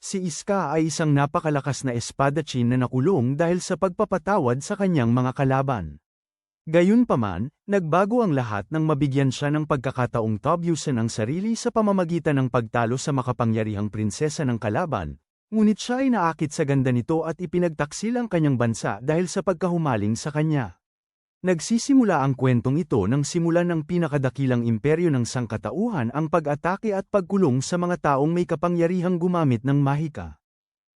Si Iska ay isang napakalakas na espadachim na nakulong dahil sa pagpapatawad sa kanyang mga kalaban. Gayunpaman, nagbago ang lahat nang mabigyan siya ng pagkakataong tabyusin ang sarili sa pamamagitan ng pagtalo sa makapangyarihang prinsesa ng kalaban, ngunit siya ay naakit sa ganda nito at ipinagtaksil ang kanyang bansa dahil sa pagkahumaling sa kanya. Nagsisimula ang kwentong ito nang simulan ng pinakadakilang imperyo ng sangkatauhan ang pag-atake at pagkulong sa mga taong may kapangyarihang gumamit ng mahika.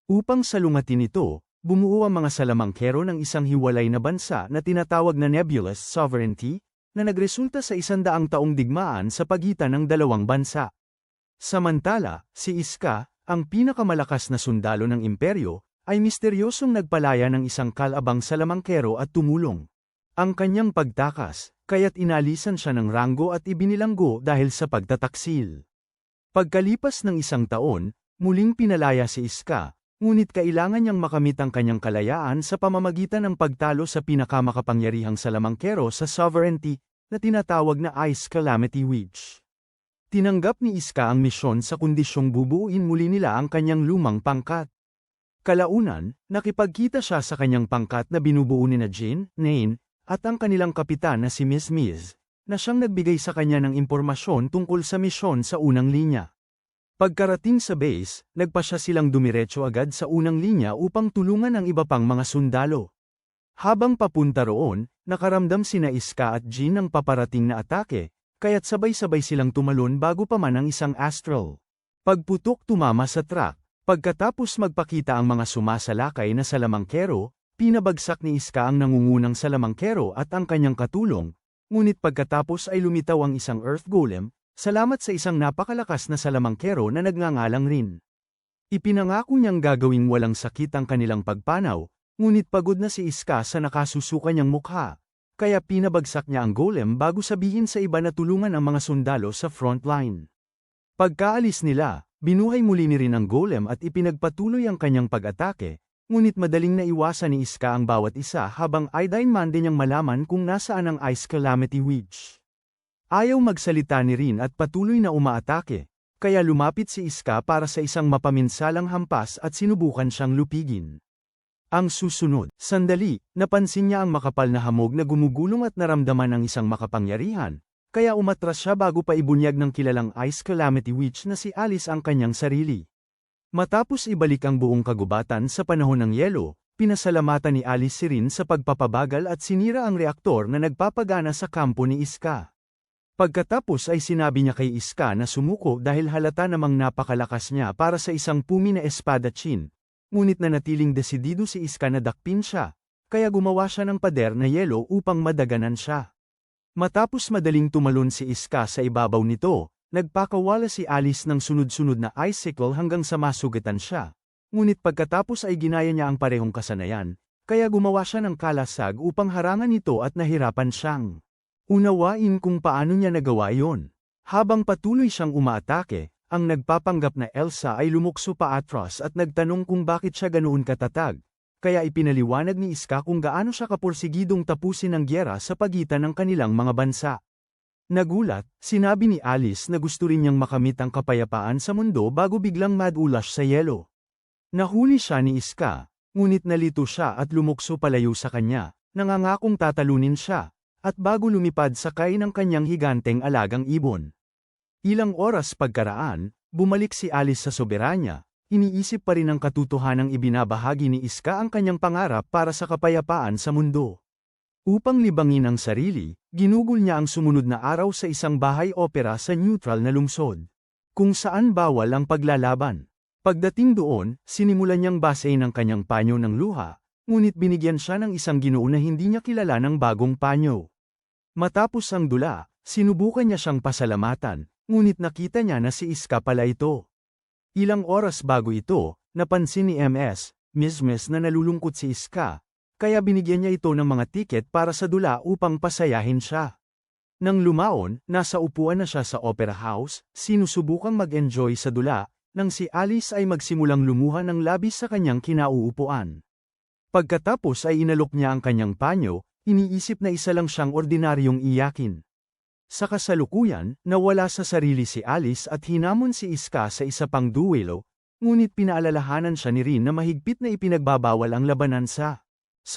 Upang salungatin ito, bumuo ang mga salamangkero ng isang hiwalay na bansa na tinatawag na Nebulous Sovereignty, na nagresulta sa 100 taong digmaan sa pagitan ng dalawang bansa. Samantala, si Iska, ang pinakamalakas na sundalo ng imperyo, ay misteryosong nagpalaya ng isang kalabang salamangkero at tumulong. Ang kanyang pagtakas, kaya't inalisan siya ng ranggo at ibinilanggo dahil sa pagtataksil. Pagkalipas ng 1 taon, muling pinalaya si Iska, ngunit kailangan niyang makamit ang kanyang kalayaan sa pamamagitan ng pagtalo sa pinakamakapangyarihang salamangkero sa sovereignty, na tinatawag na Ice Calamity Witch. Tinanggap ni Iska ang misyon sa kondisyong bubuuin muli nila ang kanyang lumang pangkat. Kalaunan, nakipagkita siya sa kanyang pangkat na binubuo ni Jin, Nain, at ang kanilang kapitan na si Miss Miz, na siyang nagbigay sa kanya ng impormasyon tungkol sa misyon sa unang linya. Pagkarating sa base, nagpasya silang dumiretso agad sa unang linya upang tulungan ang iba pang mga sundalo. Habang papunta roon, nakaramdam sina Iska at Jin ng paparating na atake, kaya't sabay-sabay silang tumalon bago pa man ang isang astral. Pagputok tumama sa truck, pagkatapos magpakita ang mga sumasalakay na salamangkero, pinabagsak ni Iska ang nangungunang salamangkero at ang kanyang katulong, ngunit pagkatapos ay lumitaw ang isang Earth Golem, salamat sa isang napakalakas na salamangkero na nagngangalang Rin. Ipinangako niyang gagawing walang sakit ang kanilang pagpanaw, ngunit pagod na si Iska sa nakasusuka niyang mukha, kaya pinabagsak niya ang golem bago sabihin sa iba na tulungan ang mga sundalo sa front line. Pagkaalis nila, binuhay muli ni Rin ang golem at ipinagpatuloy ang kanyang pag-atake, ngunit madaling naiwasan ni Iska ang bawat isa habang aidainman din niyang malaman kung nasaan ang Ice Calamity Witch. Ayaw magsalita ni Rin at patuloy na umaatake, kaya lumapit si Iska para sa isang mapaminsalang hampas at sinubukan siyang lupigin. Ang susunod, sandali, napansin niya ang makapal na hamog na gumugulong at naramdaman ang isang makapangyarihan, kaya umatras siya bago pa ibunyag ng kilalang Ice Calamity Witch na si Alice ang kanyang sarili. Matapos ibalik ang buong kagubatan sa panahon ng yelo, pinasalamatan ni Alice si Rin sa pagpapabagal at sinira ang reaktor na nagpapagana sa kampo ni Iska. Pagkatapos ay sinabi niya kay Iska na sumuko dahil halata namang napakalakas niya para sa isang pumi na espadachim, ngunit nanatiling desidido si Iska na dakpin siya, kaya gumawa siya ng pader na yelo upang madaganan siya. Matapos madaling tumalon si Iska sa ibabaw nito, nagpakawala si Alice ng sunod-sunod na icicle hanggang sa masugatan siya, ngunit pagkatapos ay ginaya niya ang parehong kasanayan, kaya gumawa siya ng kalasag upang harangan ito at nahirapan siyang unawain kung paano niya nagawa iyon. Habang patuloy siyang umaatake, ang nagpapanggap na Elsa ay lumukso pa atras at nagtanong kung bakit siya ganoon katatag, kaya ipinaliwanag ni Iska kung gaano siya kapursigidong tapusin ang gyera sa pagitan ng kanilang mga bansa. Nagulat, sinabi ni Alice na gusto rin niyang makamit ang kapayapaan sa mundo bago biglang madulas sa yelo. Nahuli siya ni Iska, ngunit nalito siya at lumukso palayo sa kanya, nangangakong tatalunin siya, at bago lumipad sakay ng kanyang higanteng alagang ibon. Ilang oras pagkaraan, bumalik si Alice sa soberanya, iniisip pa rin ang katotohanang ibinabahagi ni Iska ang kanyang pangarap para sa kapayapaan sa mundo. Upang libangin ang sarili, ginugol niya ang sumunod na araw sa isang bahay opera sa neutral na lungsod, kung saan bawal ang paglalaban. Pagdating doon, sinimulan niyang basahin ang kanyang panyo ng luha, ngunit binigyan siya ng isang ginoo na hindi niya kilala ng bagong panyo. Matapos ang dula, sinubukan niya siyang pasalamatan, ngunit nakita niya na si Iska pala ito. Ilang oras bago ito, napansin ni Miss na nalulungkot si Iska, kaya binigyan niya ito ng mga tiket para sa dula upang pasayahin siya. Nang lumaon, nasa upuan na siya sa opera house, sinusubukang mag-enjoy sa dula, nang si Alice ay magsimulang lumuha ng labis sa kanyang kinauupuan. Pagkatapos ay inalok niya ang kanyang panyo, iniisip na isa lang siyang ordinaryong iyakin. Sa kasalukuyan, nawala sa sarili si Alice at hinamon si Iska sa isa pang duelo, ngunit pinaalalahanan siya ni Rin na mahigpit na ipinagbabawal ang labanan sa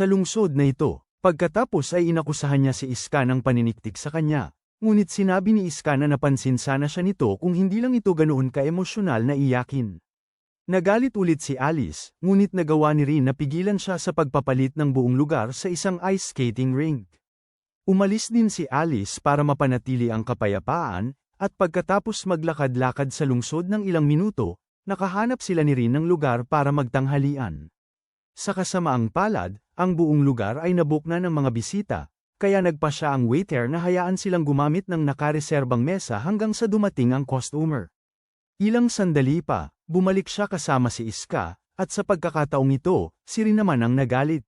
lungsod na ito. Pagkatapos ay inakusahan niya si Iska ng paniniktik sa kanya, ngunit sinabi ni Iska na napansin sana siya nito kung hindi lang ito ganoon ka-emosyonal na iyakin. Nagalit ulit si Alice, ngunit nagawa ni Rin na pigilan siya sa pagpapalit ng buong lugar sa isang ice skating rink. Umalis din si Alice para mapanatili ang kapayapaan, at pagkatapos maglakad-lakad sa lungsod ng ilang minuto, nakahanap sila ni Rin ng lugar para magtanghalian. Sa kasamaang palad, ang buong lugar ay nabook na ng mga bisita, kaya nagpa siya ang waiter na hayaan silang gumamit ng nakareserbang mesa hanggang sa dumating ang customer. Ilang sandali pa, bumalik siya kasama si Iska, at sa pagkakataong ito, si Rin naman ang nagalit.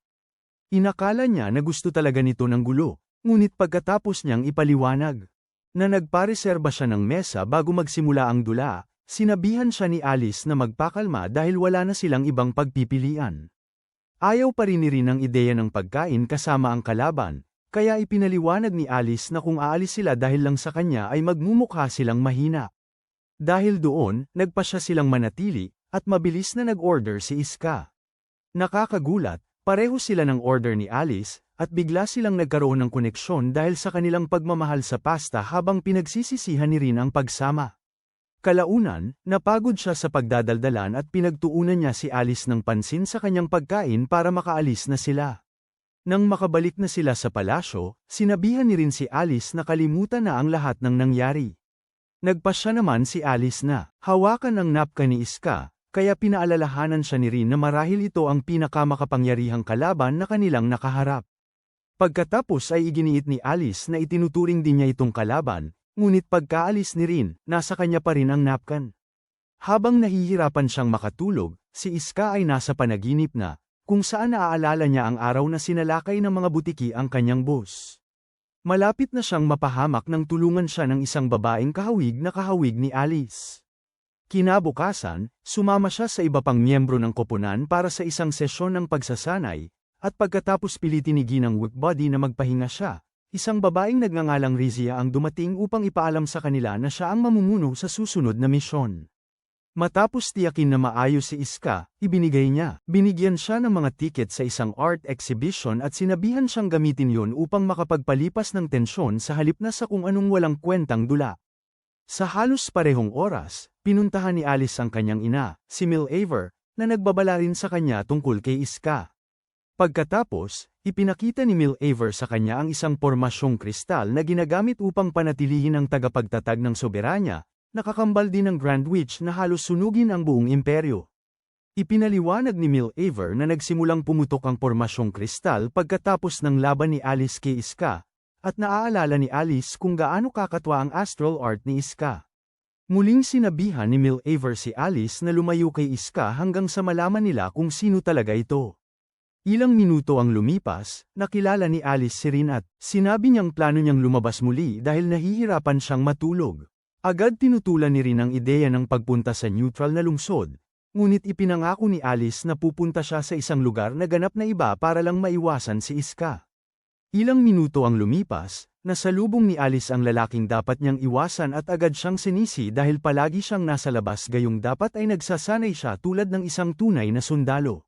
Inakala niya na gusto talaga nito ng gulo, ngunit pagkatapos niyang ipaliwanag na nagpareserba siya ng mesa bago magsimula ang dula, sinabihan siya ni Alice na magpakalma dahil wala na silang ibang pagpipilian. Ayaw pa rin ni Rin ang ideya ng pagkain kasama ang kalaban, kaya ipinaliwanag ni Alice na kung aalis sila dahil lang sa kanya ay magmumukha silang mahina. Dahil doon, nagpa siya silang manatili, at mabilis na nag-order si Iska. Nakakagulat, pareho sila ng order ni Alice, at bigla silang nagkaroon ng koneksyon dahil sa kanilang pagmamahal sa pasta habang pinagsisisihan ni Rin ang pagsama. Kalaunan, napagod siya sa pagdadaldalan at pinagtuunan niya si Alice ng pansin sa kanyang pagkain para makaalis na sila. Nang makabalik na sila sa palasyo, sinabihan ni Rin si Alice na kalimutan na ang lahat ng nangyari. Nagpasya naman si Alice na hawakan ang napkin ni Iska, kaya pinaalalahanan siya ni Rin na marahil ito ang pinakamakapangyarihang kalaban na kanilang nakaharap. Pagkatapos ay iginiit ni Alice na itinuturing din niya itong kalaban, ngunit pagkaalis ni Rin, nasa kanya pa rin ang napkin. Habang nahihirapan siyang makatulog, si Iska ay nasa panaginip na, kung saan naaalala niya ang araw na sinalakay ng mga butiki ang kanyang boss. Malapit na siyang mapahamak nang tulungan siya ng isang babaeng kahawig na kahawig ni Alice. Kinabukasan, sumama siya sa iba pang miyembro ng koponan para sa isang sesyon ng pagsasanay, at pagkatapos pilitin ni Ginang Workbody na magpahinga siya. Isang babaeng nagngangalang Rizia ang dumating upang ipaalam sa kanila na siya ang mamumuno sa susunod na misyon. Matapos tiyakin na maayos si Iska, binigyan siya ng mga tiket sa isang art exhibition at sinabihan siyang gamitin yon upang makapagpalipas ng tensyon sa halip na sa kung anong walang kwentang dula. Sa halos parehong oras, pinuntahan ni Alice ang kanyang ina, si Mil'Aver, na nagbabala rin sa kanya tungkol kay Iska. Pagkatapos, ipinakita ni Mil'Aver sa kanya ang isang pormasyong kristal na ginagamit upang panatilihin ang tagapagtatag ng soberanya, nakakambal din ng Grand Witch na halos sunugin ang buong imperyo. Ipinaliwanag ni Mil'Aver na nagsimulang pumutok ang pormasyong kristal pagkatapos ng laban ni Alice kay Iska, at naaalala ni Alice kung gaano kakatwa ang astral art ni Iska. Muling sinabihan ni Mil'Aver si Alice na lumayo kay Iska hanggang sa malaman nila kung sino talaga ito. Ilang minuto ang lumipas, nakilala ni Alice si Rin at sinabi niyang plano niyang lumabas muli dahil nahihirapan siyang matulog. Agad tinutulan ni Rin ang ideya ng pagpunta sa neutral na lungsod, ngunit ipinangako ni Alice na pupunta siya sa isang lugar na ganap na iba para lang maiwasan si Iska. Ilang minuto ang lumipas, nasalubong ni Alice ang lalaking dapat niyang iwasan at agad siyang sinisi dahil palagi siyang nasa labas gayong dapat ay nagsasanay siya tulad ng isang tunay na sundalo.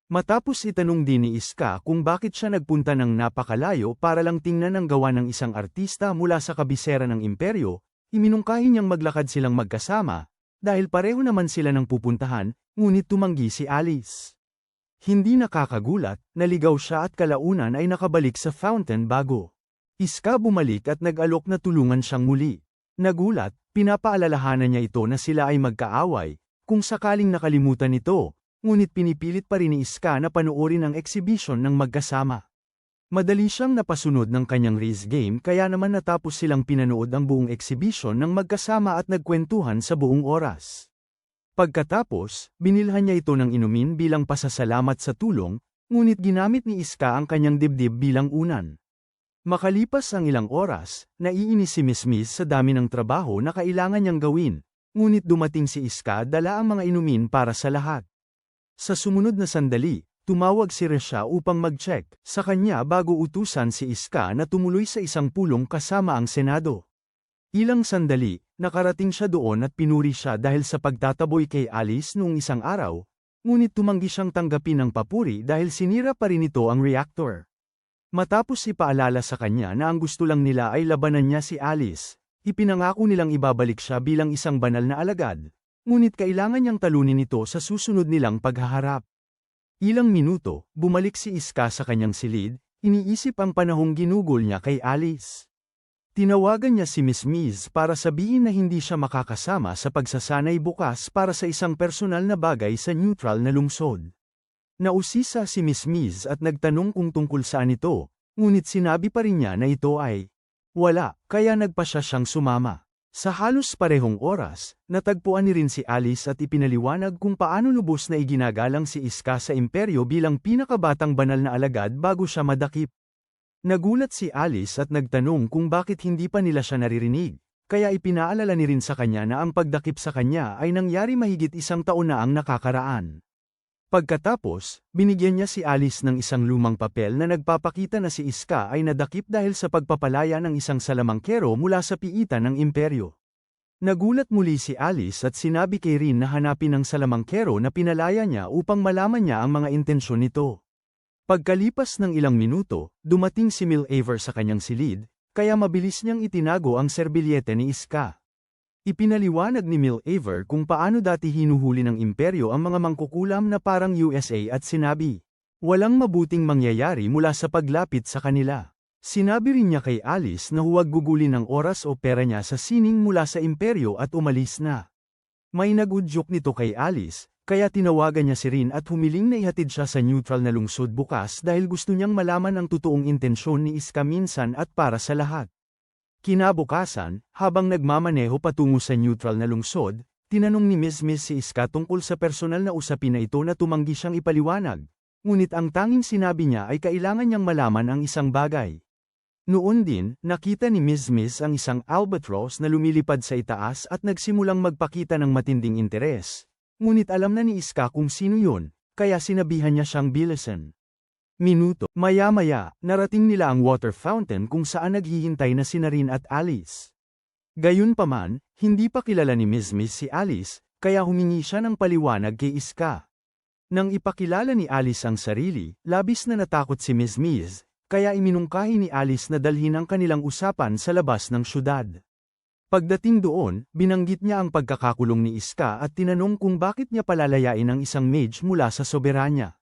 Matapos itanong din ni Iska kung bakit siya nagpunta ng napakalayo para lang tingnan ang gawa ng isang artista mula sa kabisera ng imperyo, iminungkahi niyang maglakad silang magkasama, dahil pareho naman sila ng pupuntahan, ngunit tumanggi si Alice. Hindi nakakagulat, naligaw siya at kalaunan ay nakabalik sa fountain bago Iska bumalik at nag-alok na tulungan siyang muli. Nagulat, pinapaalalahanan niya ito na sila ay magkaaway, kung sakaling nakalimutan nito. Ngunit pinipilit pa rin ni Iska na panoorin ang exhibition ng magkasama. Madali siyang napasunod ng kanyang race game kaya naman natapos silang pinanood ang buong exhibition ng magkasama at nagkwentuhan sa buong oras. Pagkatapos, binilhan niya ito ng inumin bilang pasasalamat sa tulong, ngunit ginamit ni Iska ang kanyang dibdib bilang unan. Makalipas ang ilang oras, naiinis si Miss sa dami ng trabaho na kailangan niyang gawin, ngunit dumating si Iska dala ang mga inumin para sa lahat. Sa sumunod na sandali, tumawag si Resha upang mag-check sa kanya bago utusan si Iska na tumuloy sa isang pulong kasama ang Senado. Ilang sandali, nakarating siya doon at pinuri siya dahil sa pagtataboy kay Alice noong isang araw, ngunit tumanggi siyang tanggapin ang papuri dahil sinira pa rin ito ang reactor. Matapos ipaalala sa kanya na ang gusto lang nila ay labanan niya si Alice, ipinangako nilang ibabalik siya bilang isang banal na alagad, ngunit kailangan niyang talunin ito sa susunod nilang paghaharap. Ilang minuto, bumalik si Iska sa kanyang silid, iniisip ang panahong ginugol niya kay Alice. Tinawagan niya si Miss Miz para sabihin na hindi siya makakasama sa pagsasanay bukas para sa isang personal na bagay sa neutral na lungsod. Nausisa si Miss Miz at nagtanong kung tungkol saan ito, ngunit sinabi pa rin niya na ito ay wala, kaya nagpa siyang sumama. Sa halos parehong oras, natagpuan ni rin si Alice at ipinaliwanag kung paano lubos na iginagalang si Iska sa imperyo bilang pinakabatang banal na alagad bago siya madakip. Nagulat si Alice at nagtanong kung bakit hindi pa nila siya naririnig, kaya ipinaalala ni rin sa kanya na ang pagdakip sa kanya ay nangyari mahigit 1 taon na ang nakakaraan. Pagkatapos, binigyan niya si Alice ng isang lumang papel na nagpapakita na si Iska ay nadakip dahil sa pagpapalaya ng isang salamangkero mula sa piitan ng imperyo. Nagulat muli si Alice at sinabi kay Rin na hanapin ang salamangkero na pinalaya niya upang malaman niya ang mga intensyon nito. Pagkalipas ng ilang minuto, dumating si Mil'Aver sa kanyang silid, kaya mabilis niyang itinago ang serbilyete ni Iska. Ipinaliwanag ni Mil'Aver kung paano dati hinuhuli ng imperyo ang mga mangkukulam na parang USA at sinabi, walang mabuting mangyayari mula sa paglapit sa kanila. Sinabi rin niya kay Alice na huwag gugulin ang oras o pera niya sa sining mula sa imperyo at umalis na. May nagudyok nito kay Alice, kaya tinawagan niya si Rin at humiling na ihatid siya sa neutral na lungsod bukas dahil gusto niyang malaman ang totoong intensyon ni Iska minsan at para sa lahat. Kinabukasan, habang nagmamaneho patungo sa neutral na lungsod, tinanong ni Miss si Iska tungkol sa personal na usapin na ito na tumanggi siyang ipaliwanag, ngunit ang tanging sinabi niya ay kailangan niyang malaman ang isang bagay. Noon din, nakita ni Miss ang isang albatross na lumilipad sa itaas at nagsimulang magpakita ng matinding interes. Ngunit alam na ni Iska kung sino yun, kaya sinabihan niya siyang bilisan. Minuto, maya-maya, narating nila ang water fountain kung saan naghihintay na sina Rin at Alice. Gayunpaman, hindi pa kilala ni Miss si Alice, kaya humingi siya ng paliwanag kay Iska. Nang ipakilala ni Alice ang sarili, labis na natakot si Miss kaya iminungkahi ni Alice na dalhin ang kanilang usapan sa labas ng syudad. Pagdating doon, binanggit niya ang pagkakakulong ni Iska at tinanong kung bakit niya palalayain ang isang mage mula sa soberanya.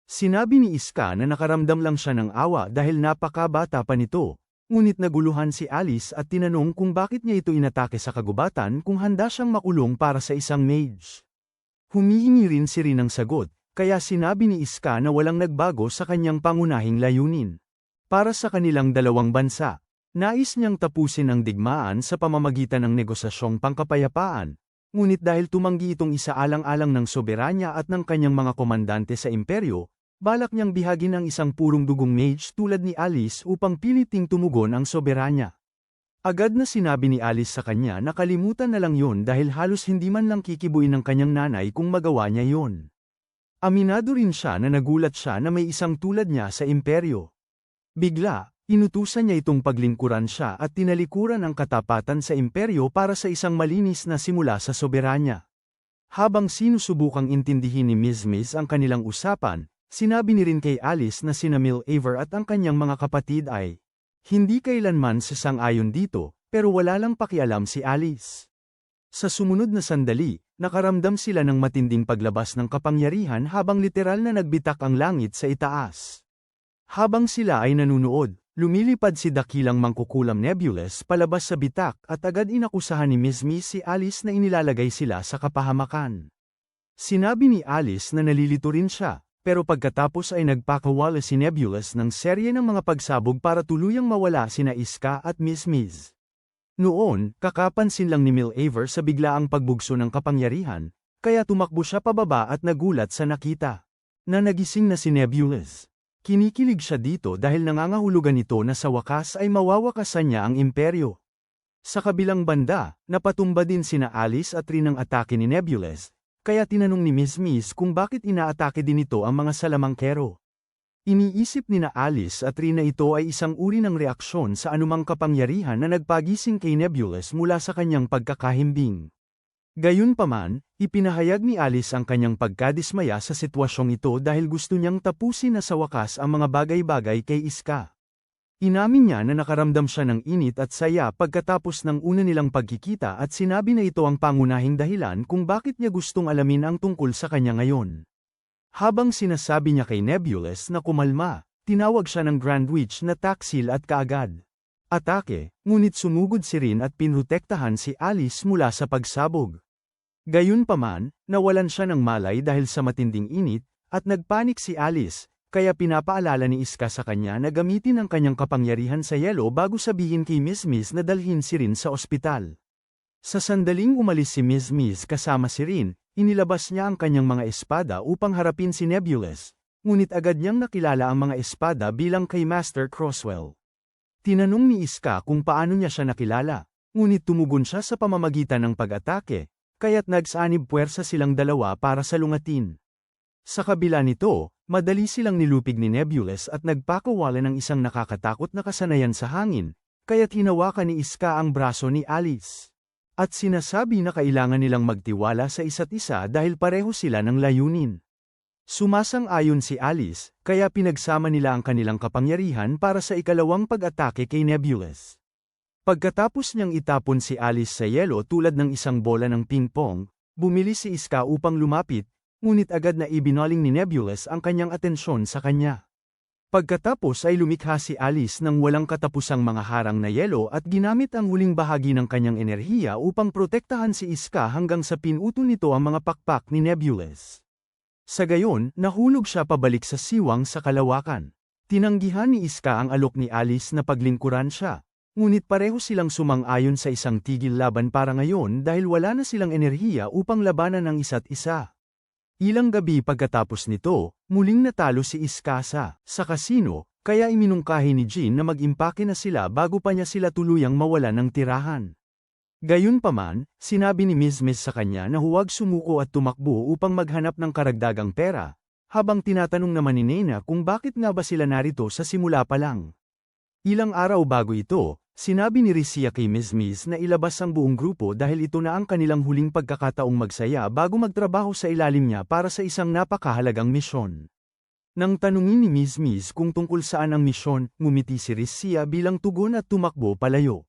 Sinabi ni Iska na nakaramdam lang siya ng awa dahil napakabata pa nito, ngunit naguluhan si Alice at tinanong kung bakit niya ito inatake sa kagubatan kung handa siyang makulong para sa isang mage. Humihingi rin si Rin ng sagot, kaya sinabi ni Iska na walang nagbago sa kanyang pangunahing layunin. Para sa kanilang dalawang bansa, nais niyang tapusin ang digmaan sa pamamagitan ng negosasyong pangkapayapaan, ngunit dahil tumanggi itong isaalang-alang ng soberanya at ng kanyang mga komandante sa imperyo, balak niyang bihagin ang isang purong dugong mage tulad ni Alice upang piliting tumugon ang soberanya. Agad na sinabi ni Alice sa kanya na kalimutan na lang yun dahil halos hindi man lang kikibuin ng kanyang nanay kung magawa niya yun. Aminado rin siya na nagulat siya na may isang tulad niya sa imperyo. Bigla, inutusan niya itong paglingkuran siya at tinalikuran ang katapatan sa imperyo para sa isang malinis na simula sa soberanya. Habang sinusubukang intindihin ni Miss ang kanilang usapan, sinabi ni rin kay Alice na sina Mil'Aver at ang kanyang mga kapatid ay hindi kailanman sasang-ayon dito, pero wala lang pakialam si Alice. Sa sumunod na sandali, nakaramdam sila ng matinding paglabas ng kapangyarihan habang literal na nagbitak ang langit sa itaas. Habang sila ay nanunood, lumilipad si dakilang mangkukulam Nebulous palabas sa bitak at agad inakusahan ni Miss si Alice na inilalagay sila sa kapahamakan. Sinabi ni Alice na nalilito rin siya, pero pagkatapos ay nagpakawala si Nebulous ng serye ng mga pagsabog para tuluyang mawala sina Iska at Miss Noon, kakapansin lang ni Mil'Aver sa biglaang pagbugso ng kapangyarihan, kaya tumakbo siya pababa at nagulat sa nakita na nagising na si Nebulous. Kinikilig siya dito dahil nangangahulugan ito na sa wakas ay mawawakasan niya ang imperyo. Sa kabilang banda, napatumba din sina Alice at Rin ang atake ni Nebulous, kaya tinanong ni Miss kung bakit inaatake din ito ang mga salamangkero. Iniisip ni na Alice at Rin na ito ay isang uri ng reaksyon sa anumang kapangyarihan na nagpagising kay Nebulous mula sa kanyang pagkakahimbing. Gayunpaman, ipinahayag ni Alice ang kanyang pagkadismaya sa sitwasyong ito dahil gusto niyang tapusin na sa wakas ang mga bagay-bagay kay Iska. Inamin niya na nakaramdam siya ng init at saya pagkatapos ng una nilang pagkikita at sinabi na ito ang pangunahing dahilan kung bakit niya gustong alamin ang tungkol sa kanya ngayon. Habang sinasabi niya kay Nebulous na kumalma, tinawag siya ng Grand Witch na taksil at kaagad. Atake, ngunit sumugod si Rin at pinrotektahan si Alice mula sa pagsabog. Gayunpaman, nawalan siya ng malay dahil sa matinding init, at nagpanik si Alice, kaya pinapaalala ni Iska sa kanya na gamitin ang kanyang kapangyarihan sa yelo bago sabihin kay Miss Miss na dalhin si Rin sa ospital. Sa sandaling umalis si Miss Miss kasama si Rin, inilabas niya ang kanyang mga espada upang harapin si Nebulous, ngunit agad niyang nakilala ang mga espada bilang kay Master Crosswell. Tinanong ni Iska kung paano niya siya nakilala, ngunit tumugon siya sa pamamagitan ng pag-atake, kaya't nagsanib puwersa silang dalawa para salungatin. Sa kabila nito, madali silang nilupig ni Nebulous at nagpakawalan ng isang nakakatakot na kasanayan sa hangin, kaya't hinawakan ni Iska ang braso ni Alice. At sinasabi na kailangan nilang magtiwala sa isa't isa dahil pareho sila ng layunin. Sumasang-ayon si Alice, kaya pinagsama nila ang kanilang kapangyarihan para sa ikalawang pag-atake kay Nebulous. Pagkatapos niyang itapon si Alice sa yelo tulad ng isang bola ng ping-pong, bumili si Iska upang lumapit, ngunit agad na ibinaling ni Nebulous ang kanyang atensyon sa kanya. Pagkatapos ay lumikha si Alice ng walang katapusang mga harang na yelo at ginamit ang huling bahagi ng kanyang enerhiya upang protektahan si Iska hanggang sa pinuto nito ang mga pakpak ni Nebulous. Sa gayon, nahulog siya pabalik sa siwang sa kalawakan. Tinanggihan ni Iska ang alok ni Alice na paglingkuran siya, ngunit pareho silang sumang-ayon sa isang tigil laban para ngayon dahil wala na silang enerhiya upang labanan ang isa't isa. Ilang gabi pagkatapos nito, muling natalo si Iska sa kasino, kaya iminungkahi ni Jean na mag-impake na sila bago pa niya sila tuluyang mawalan ng tirahan. Gayunpaman, sinabi ni Miss Miss sa kanya na huwag sumuko at tumakbo upang maghanap ng karagdagang pera, habang tinatanong naman ni Nena kung bakit nga ba sila narito sa simula pa lang. Ilang araw bago ito, sinabi ni Rizia kay Miss Miss na ilabas ang buong grupo dahil ito na ang kanilang huling pagkakataong magsaya bago magtrabaho sa ilalim niya para sa isang napakahalagang misyon. Nang tanungin ni Miss Miss kung tungkol saan ang misyon, ngumiti si Rizia bilang tugon at tumakbo palayo.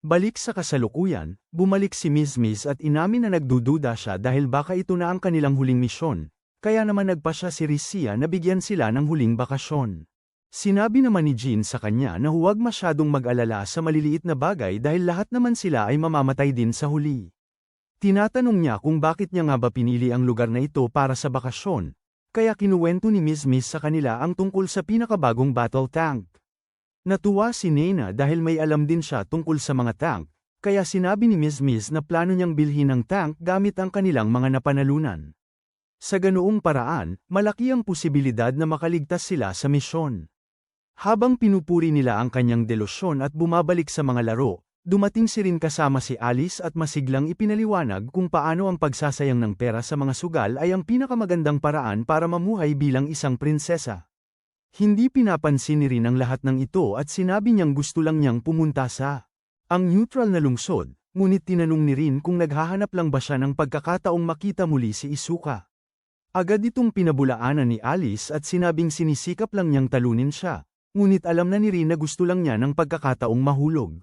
Balik sa kasalukuyan, bumalik si Miss Miss at inamin na nagdududa siya dahil baka ito na ang kanilang huling misyon, kaya naman nagpasya si Rizia na bigyan sila ng huling bakasyon. Sinabi naman ni Jean sa kanya na huwag masyadong mag-alala sa maliliit na bagay dahil lahat naman sila ay mamamatay din sa huli. Tinatanong niya kung bakit niya nga ba pinili ang lugar na ito para sa bakasyon, kaya kinuwento ni Miss Miss sa kanila ang tungkol sa pinakabagong battle tank. Natuwa si Nena dahil may alam din siya tungkol sa mga tank, kaya sinabi ni Miss Miss na plano niyang bilhin ang tank gamit ang kanilang mga napanalunan. Sa ganoong paraan, malaki ang posibilidad na makaligtas sila sa misyon. Habang pinupuri nila ang kanyang delusyon at bumabalik sa mga laro, dumating si Rin kasama si Alice at masiglang ipinaliwanag kung paano ang pagsasayang ng pera sa mga sugal ay ang pinakamagandang paraan para mamuhay bilang isang prinsesa. Hindi pinapansin ni Rin ang lahat ng ito at sinabi niyang gusto lang niyang pumunta sa ang neutral na lungsod, ngunit tinanong ni Rin kung naghahanap lang ba siya ng pagkakataong makita muli si Isuka. Agad itong pinabulaanan ni Alice at sinabing sinisikap lang niyang talunin siya. Ngunit alam na ni Rin na gusto lang niya ng pagkakataong mahulog.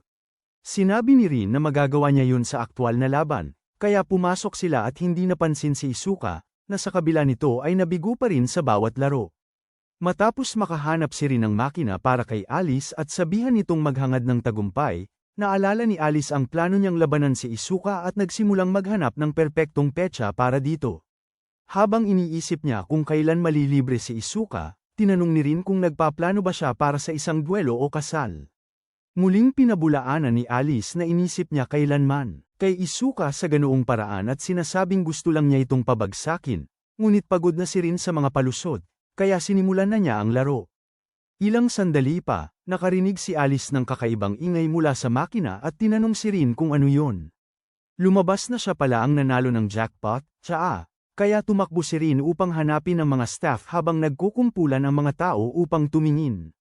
Sinabi ni Rin na magagawa niya yun sa aktwal na laban, kaya pumasok sila at hindi napansin si Isuka, na sa kabila nito ay nabigo pa rin sa bawat laro. Matapos makahanap si Rin ng makina para kay Alice at sabihan nitong maghangad ng tagumpay, naalala ni Alice ang plano niyang labanan si Isuka at nagsimulang maghanap ng perpektong petsa para dito. Habang iniisip niya kung kailan malilibre si Isuka, tinanong ni Rin kung nagpaplano ba siya para sa isang duelo o kasal. Muling pinabulaanan ni Alice na inisip niya kailanman kay Isuka sa ganoong paraan at sinasabing gusto lang niya itong pabagsakin, ngunit pagod na si Rin sa mga palusot, kaya sinimulan na niya ang laro. Ilang sandali pa, nakarinig si Alice ng kakaibang ingay mula sa makina at tinanong si Rin kung ano yun. Lumabas na siya pala ang nanalo ng jackpot, kaya tumakbo si Rin upang hanapin ang mga staff habang nagkukumpulan ang mga tao upang tumingin.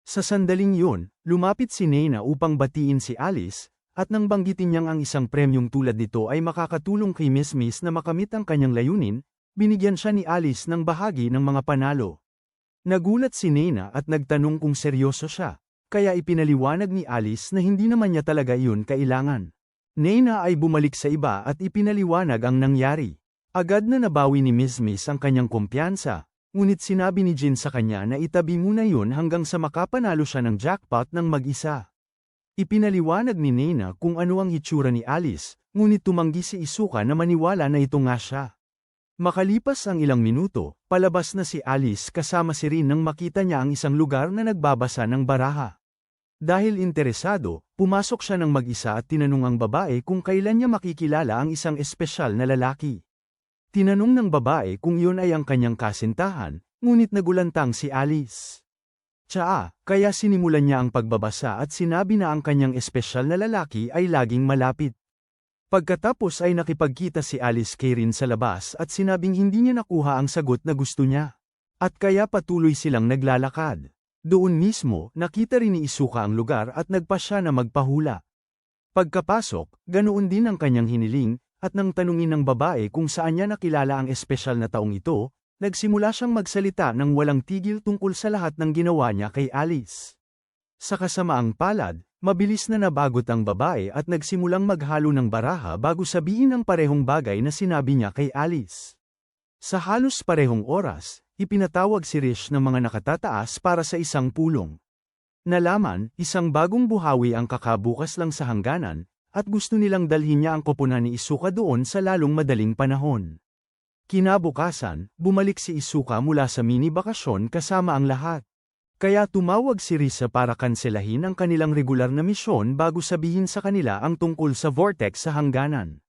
Sa sandaling yun, lumapit si Nena upang batiin si Alice, at nang banggitin niyang ang isang premyong tulad nito ay makakatulong kay Miss Miss na makamit ang kanyang layunin, binigyan siya ni Alice ng bahagi ng mga panalo. Nagulat si Nena at nagtanong kung seryoso siya, kaya ipinaliwanag ni Alice na hindi naman niya talaga yun kailangan. Nena ay bumalik sa iba at ipinaliwanag ang nangyari. Agad na nabawi ni Miss Miss ang kanyang kumpiyansa, ngunit sinabi ni Jin sa kanya na itabi muna yun hanggang sa makapanalo siya ng jackpot ng mag-isa. Ipinaliwanag ni Nena kung ano ang hitsura ni Alice, ngunit tumanggi si Isuka na maniwala na ito nga siya. Makalipas ang ilang minuto, palabas na si Alice kasama si Rin nang makita niya ang isang lugar na nagbabasa ng baraha. Dahil interesado, pumasok siya ng mag-isa at tinanong ang babae kung kailan niya makikilala ang isang espesyal na lalaki. Tinanong ng babae kung yun ay ang kanyang kasintahan, ngunit nagulantang si Alice. Kaya sinimulan niya ang pagbabasa at sinabi na ang kanyang espesyal na lalaki ay laging malapit. Pagkatapos ay nakipagkita si Alice kay Rin sa labas at sinabing hindi niya nakuha ang sagot na gusto niya. At kaya patuloy silang naglalakad. Doon mismo, nakita rin ni Isuka ang lugar at nagpa siya na magpahula. Pagkapasok, ganoon din ang kanyang hiniling, at nang tanungin ng babae kung saan niya nakilala ang espesyal na taong ito, nagsimula siyang magsalita ng walang tigil tungkol sa lahat ng ginawa niya kay Alice. Sa kasamaang palad, mabilis na nabagot ang babae at nagsimulang maghalo ng baraha bago sabihin ang parehong bagay na sinabi niya kay Alice. Sa halos parehong oras, ipinatawag si Rish ng mga nakatataas para sa isang pulong. Nalaman, isang bagong buhawi ang kakabukas lang sa hangganan, at gusto nilang dalhin niya ang koponan ni Isuka doon sa lalong madaling panahon. Kinabukasan, bumalik si Isuka mula sa mini-bakasyon kasama ang lahat. Kaya tumawag si Risa para kanselahin ang kanilang regular na misyon bago sabihin sa kanila ang tungkol sa vortex sa hangganan.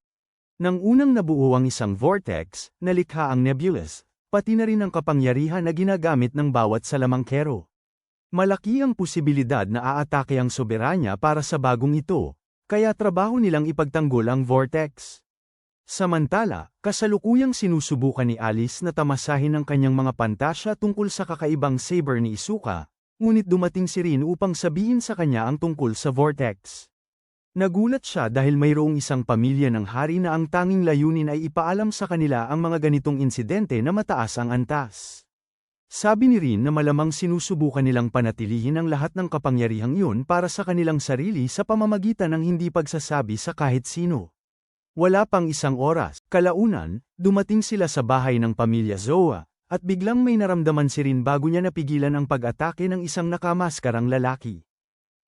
Nang unang nabuo ang isang vortex, nalikha ang nebulous, pati na rin ang kapangyarihan na ginagamit ng bawat salamangkero. Malaki ang posibilidad na aatake ang soberanya para sa bagong ito, kaya trabaho nilang ipagtanggol ang vortex. Samantala, kasalukuyang sinusubukan ni Alice na tamasahin ang kanyang mga pantasya tungkol sa kakaibang saber ni Isuka, ngunit dumating si Rin upang sabihin sa kanya ang tungkol sa vortex. Nagulat siya dahil mayroong isang pamilya ng hari na ang tanging layunin ay ipaalam sa kanila ang mga ganitong insidente na mataas ang antas. Sabi ni Rin na malamang sinusubukan nilang panatilihin ang lahat ng kapangyarihang yun para sa kanilang sarili sa pamamagitan ng hindi pagsasabi sa kahit sino. Wala pang isang oras, kalaunan, dumating sila sa bahay ng pamilya Zoa, at biglang may naramdaman si Rin bago niya napigilan ang pag-atake ng isang nakamaskarang lalaki.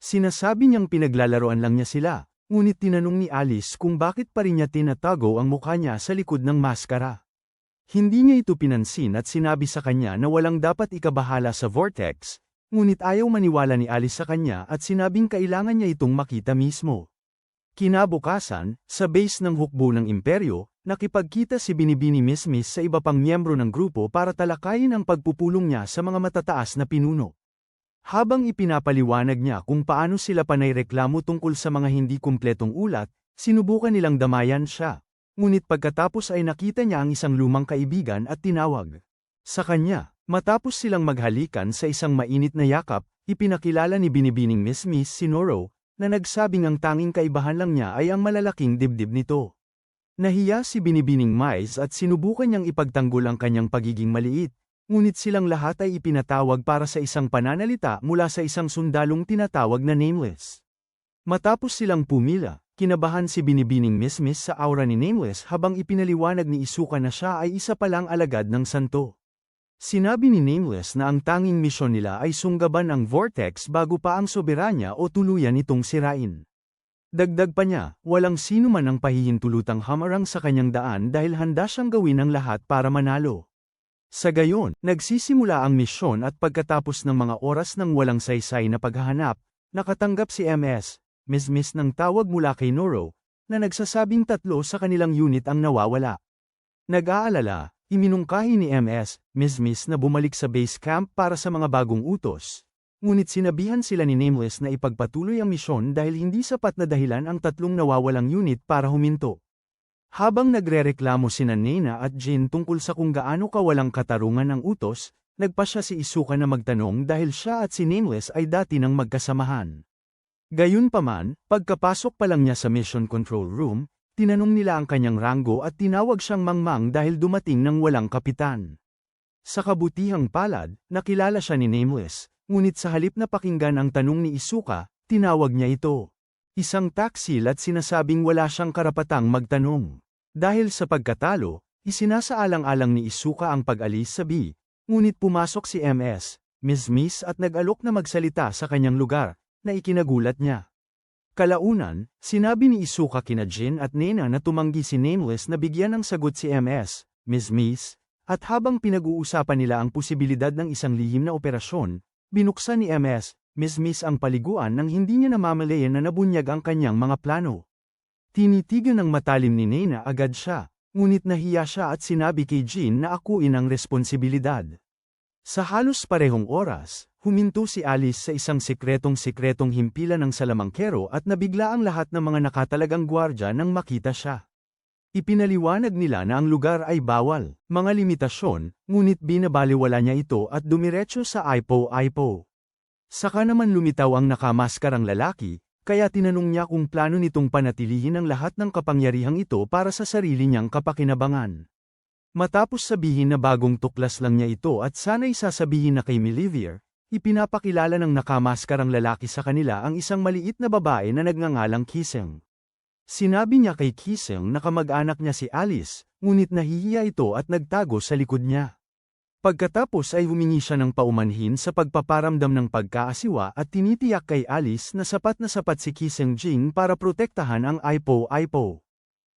Sinasabi niyang pinaglalaroan lang niya sila, ngunit tinanong ni Alice kung bakit pa rin niya tinatago ang mukha niya sa likod ng maskara. Hindi niya ito pinansin at sinabi sa kanya na walang dapat ikabahala sa vortex, ngunit ayaw maniwala ni Alice sa kanya at sinabing kailangan niya itong makita mismo. Kinabukasan, sa base ng hukbo ng imperyo, nakipagkita si Binibini Miss Miss sa iba pang miyembro ng grupo para talakayin ang pagpupulong niya sa mga matataas na pinuno. Habang ipinapaliwanag niya kung paano sila panay reklamo tungkol sa mga hindi kumpletong ulat, sinubukan nilang damayan siya. Ngunit pagkatapos ay nakita niya ang isang lumang kaibigan at tinawag sa kanya. Matapos silang maghalikan sa isang mainit na yakap, ipinakilala ni Binibining Miss Miss si Noro, na nagsabing ang tanging kaibahan lang niya ay ang malalaking dibdib nito. Nahiya si Binibining Mais at sinubukan niyang ipagtanggol ang kanyang pagiging maliit, ngunit silang lahat ay ipinatawag para sa isang pananalita mula sa isang sundalong tinatawag na Nameless. Matapos silang pumila, kinabahan si Binibining Miss Miss sa aura ni Nameless habang ipinaliwanag ni Isuka na siya ay isa palang alagad ng santo. Sinabi ni Nameless na ang tanging misyon nila ay sunggaban ang vortex bago pa ang soberanya o tuluyan itong sirain. Dagdag pa niya, walang sino man ang pahihintulutang hamarang sa kanyang daan dahil handa siyang gawin ang lahat para manalo. Sa gayon, nagsisimula ang misyon at pagkatapos ng mga oras ng walang saysay na paghahanap, nakatanggap si Miss Miss ng tawag mula kay Noro, na nagsasabing 3 sa kanilang unit ang nawawala. Nag-aalala, iminungkahi ni Miss Miss na bumalik sa base camp para sa mga bagong utos. Ngunit sinabihan sila ni Nameless na ipagpatuloy ang misyon dahil hindi sapat na dahilan ang 3 nawawalang unit para huminto. Habang nagrereklamo sina Nena at Jin tungkol sa kung gaano kawalang katarungan ang utos, nagpasya si Isuka na magtanong dahil siya at si Nameless ay dati nang magkasamahan. Gayunpaman, pagkapasok pa lang niya sa mission control room, tinanong nila ang kanyang ranggo at tinawag siyang Mangmang dahil dumating ng walang kapitan. Sa kabutihang palad, nakilala siya ni Nameless, ngunit sa halip na pakinggan ang tanong ni Isuka, tinawag niya ito isang taksil at sinasabing wala siyang karapatang magtanong. Dahil sa pagkatalo, isinasaalang-alang ni Isuka ang pag-alis sa B, ngunit pumasok si Ms. Miss at nag-alok na magsalita sa kanyang lugar, na ikinagulat niya. Kalaunan, sinabi ni Isuka kina Jin at Nena na tumanggi si Nameless na bigyan ng sagot si Ms. Miss, at habang pinag-uusapan nila ang posibilidad ng isang lihim na operasyon, binuksan ni Ms. Miss ang paliguan nang hindi niya namamalayan na nabunyag ang kanyang mga plano. Tinitigan ng matalim ni Nena agad siya, ngunit nahiya siya at sinabi kay Jin na akuin ang responsibilidad. Sa halos parehong oras, huminto si Alice sa isang sikretong himpilan ng salamangkero at nabigla ang lahat ng mga nakatalagang gwardya nang makita siya. Ipinaliwanag nila na ang lugar ay bawal, mga limitasyon, ngunit binabaliwala niya ito at dumiretso sa Ipo. Saka naman lumitaw ang nakamaskarang lalaki, kaya tinanong niya kung plano nitong panatilihin ang lahat ng kapangyarihang ito para sa sarili niyang kapakinabangan. Matapos sabihin na bagong tuklas lang niya ito at sana'y sasabihin na kay Melivier, ipinapakilala ng nakamaskarang lalaki sa kanila ang isang maliit na babae na nagngangalang Kiseng. Sinabi niya kay Kiseng na kamag-anak niya si Alice, ngunit nahihiya ito at nagtago sa likod niya. Pagkatapos ay humingi siya ng paumanhin sa pagpaparamdam ng pagkaasiwa at tinitiyak kay Alice na sapat si Kiseng Jing para protektahan ang Ipo.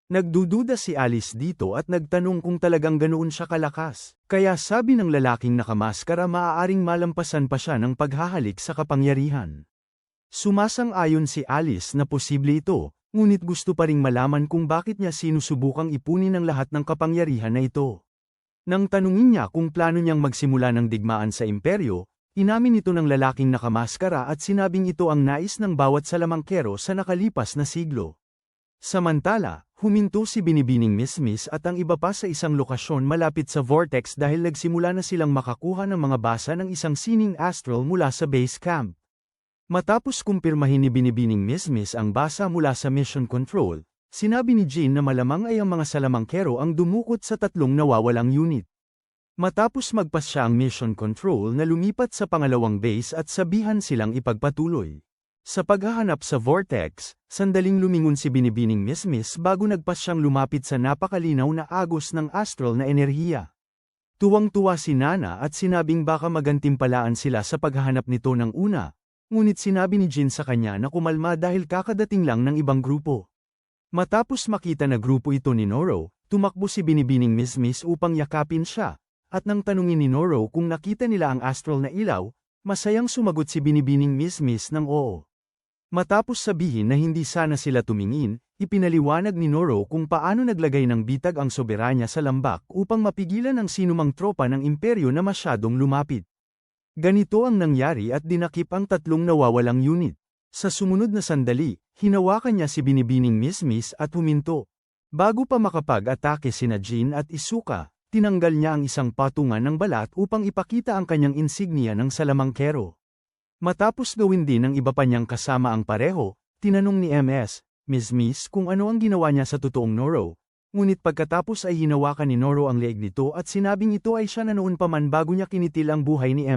Nagdududa si Alice dito at nagtanong kung talagang ganoon siya kalakas, kaya sabi ng lalaking nakamaskara maaaring malampasan pa siya ng paghahalik sa kapangyarihan. Sumasang-ayon si Alice na posible ito, ngunit gusto pa ring malaman kung bakit niya sinusubukang ipunin ang lahat ng kapangyarihan na ito. Nang tanungin niya kung plano niyang magsimula ng digmaan sa imperyo, inamin ito ng lalaking nakamaskara at sinabing ito ang nais ng bawat salamangkero sa nakalipas na siglo. Samantala, huminto si Binibining Miss at ang iba pa sa isang lokasyon malapit sa vortex dahil nagsimula na silang makakuha ng mga basa ng isang sining astral mula sa base camp. Matapos kumpirmahin ni Binibining Miss ang basa mula sa mission control, sinabi ni Jin na malamang ay ang mga salamangkero ang dumukot sa tatlong nawawalang unit. Matapos magpasya ang mission control na lumipat sa pangalawang base at sabihan silang ipagpatuloy. Sa paghahanap sa vortex, sandaling lumingon si Binibining Miss bago nagpasyang lumapit sa napakalinaw na agos ng astral na enerhiya. Tuwang-tuwa si Nana at sinabing baka magantimpalaan sila sa paghahanap nito ng una, ngunit sinabi ni Jin sa kanya na kumalma dahil kakadating lang ng ibang grupo. Matapos makita na grupo ito ni Noro, tumakbo si Binibining Miss upang yakapin siya, at nang tanungin ni Noro kung nakita nila ang astral na ilaw, masayang sumagot si Binibining Miss ng oo. Matapos sabihin na hindi sana sila tumingin, ipinaliwanag ni Noro kung paano naglagay ng bitag ang soberanya sa lambak upang mapigilan ang sinumang tropa ng imperyo na masyadong lumapit. Ganito ang nangyari at dinakip ang tatlong nawawalang unit. Sa sumunod na sandali, hinawakan niya si Binibining Miss at huminto. Bago pa makapag-atake sina Jin at Isuka, tinanggal niya ang isang patungan ng balat upang ipakita ang kanyang insignia ng salamangkero. Matapos gawin din ng iba pa niyang kasama ang pareho, tinanong ni Miss kung ano ang ginawa niya sa totoong Noro. Ngunit pagkatapos ay hinawakan ni Noro ang leeg nito at sinabing ito ay siya na noon pa man bago niya kinitil ang buhay ni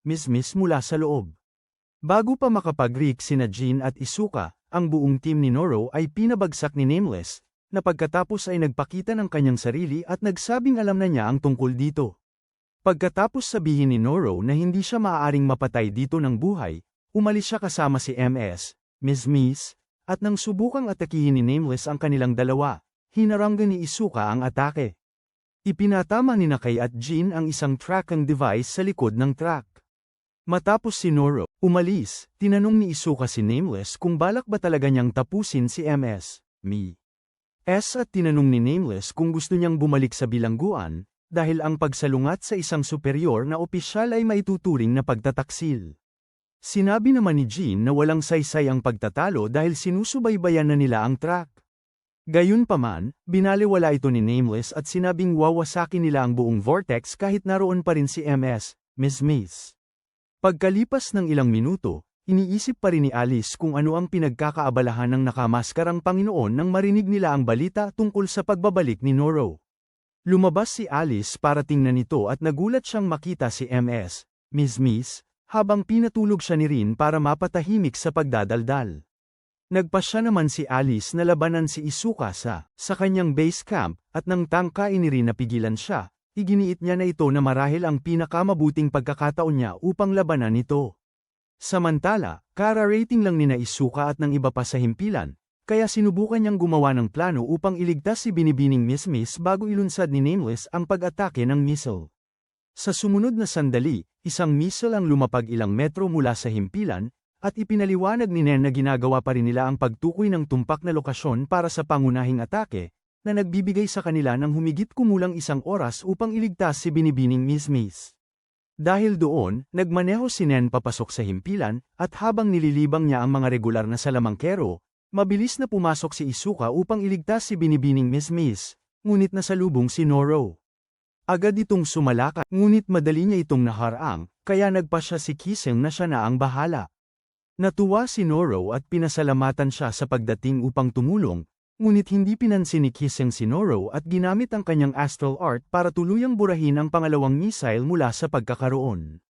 Miss mula sa loob. Bago pa makapag-reak sina Jin at Isuka, ang buong team ni Noro ay pinabagsak ni Nameless, na pagkatapos ay nagpakita ng kanyang sarili at nagsabing alam na niya ang tungkol dito. Pagkatapos sabihin ni Noro na hindi siya maaaring mapatay dito ng buhay, umalis siya kasama si Miss, at nang subukang atakihin ni Nameless ang kanilang dalawa, hinaranggan ni Isuka ang atake. Ipinatama ni Nakai at Jin ang isang tracking device sa likod ng track. Matapos si Noro umalis, tinanong ni Isuka si Nameless kung balak ba talaga niyang tapusin si at tinanong ni Nameless kung gusto niyang bumalik sa bilangguan, dahil ang pagsalungat sa isang superior na opisyal ay maituturing na pagtataksil. Sinabi naman ni Jin na walang saysay ang pagtatalo dahil sinusubaybayan na nila ang track. Gayunpaman, binaliwala ito ni Nameless at sinabing wawasakin nila ang buong vortex kahit naroon pa rin si Ms. Miss. Pagkalipas ng ilang minuto, iniisip pa rin ni Alice kung ano ang pinagkakaabalahan ng nakamaskarang Panginoon nang marinig nila ang balita tungkol sa pagbabalik ni Noro. Lumabas si Alice para tingnan ito at nagulat siyang makita si Miss Miss, habang pinatulog siya ni Rin para mapatahimik sa pagdadaldal. Nagpasya naman si Alice na labanan si Isuka sa kanyang base camp, at nang tangkain ni Rin na pigilan siya, iginiit niya na ito na marahil ang pinakamabuting pagkakataon niya upang labanan ito. Samantala, kara-rating lang ni na Isuka at ng iba pa sa himpilan, kaya sinubukan niyang gumawa ng plano upang iligtas si binibining Miss Miss bago ilunsad ni Nameless ang pag-atake ng missile. Sa sumunod na sandali, isang missile ang lumapag ilang metro mula sa himpilan, at ipinaliwanag ni Nen na ginagawa pa rin nila ang pagtukoy ng tumpak na lokasyon para sa pangunahing atake, na nagbibigay sa kanila ng humigit kumulang 1 oras upang iligtas si binibining Miss Miss. Dahil doon, nagmaneho si Nen papasok sa himpilan, at habang nililibang niya ang mga regular na salamangkero, mabilis na pumasok si Isuka upang iligtas si binibining Miss Miss, ngunit nasalubong si Noro. Agad itong sumalakay, ngunit madali niya itong naharang, kaya nagpasya si Kiseng na siya na ang bahala. Natuwa si Noro at pinasalamatan siya sa pagdating upang tumulong, ngunit hindi pinansin ni Kiseng si Noro at ginamit ang kanyang astral art para tuluyang burahin ang pangalawang missile mula sa pagkakaroon.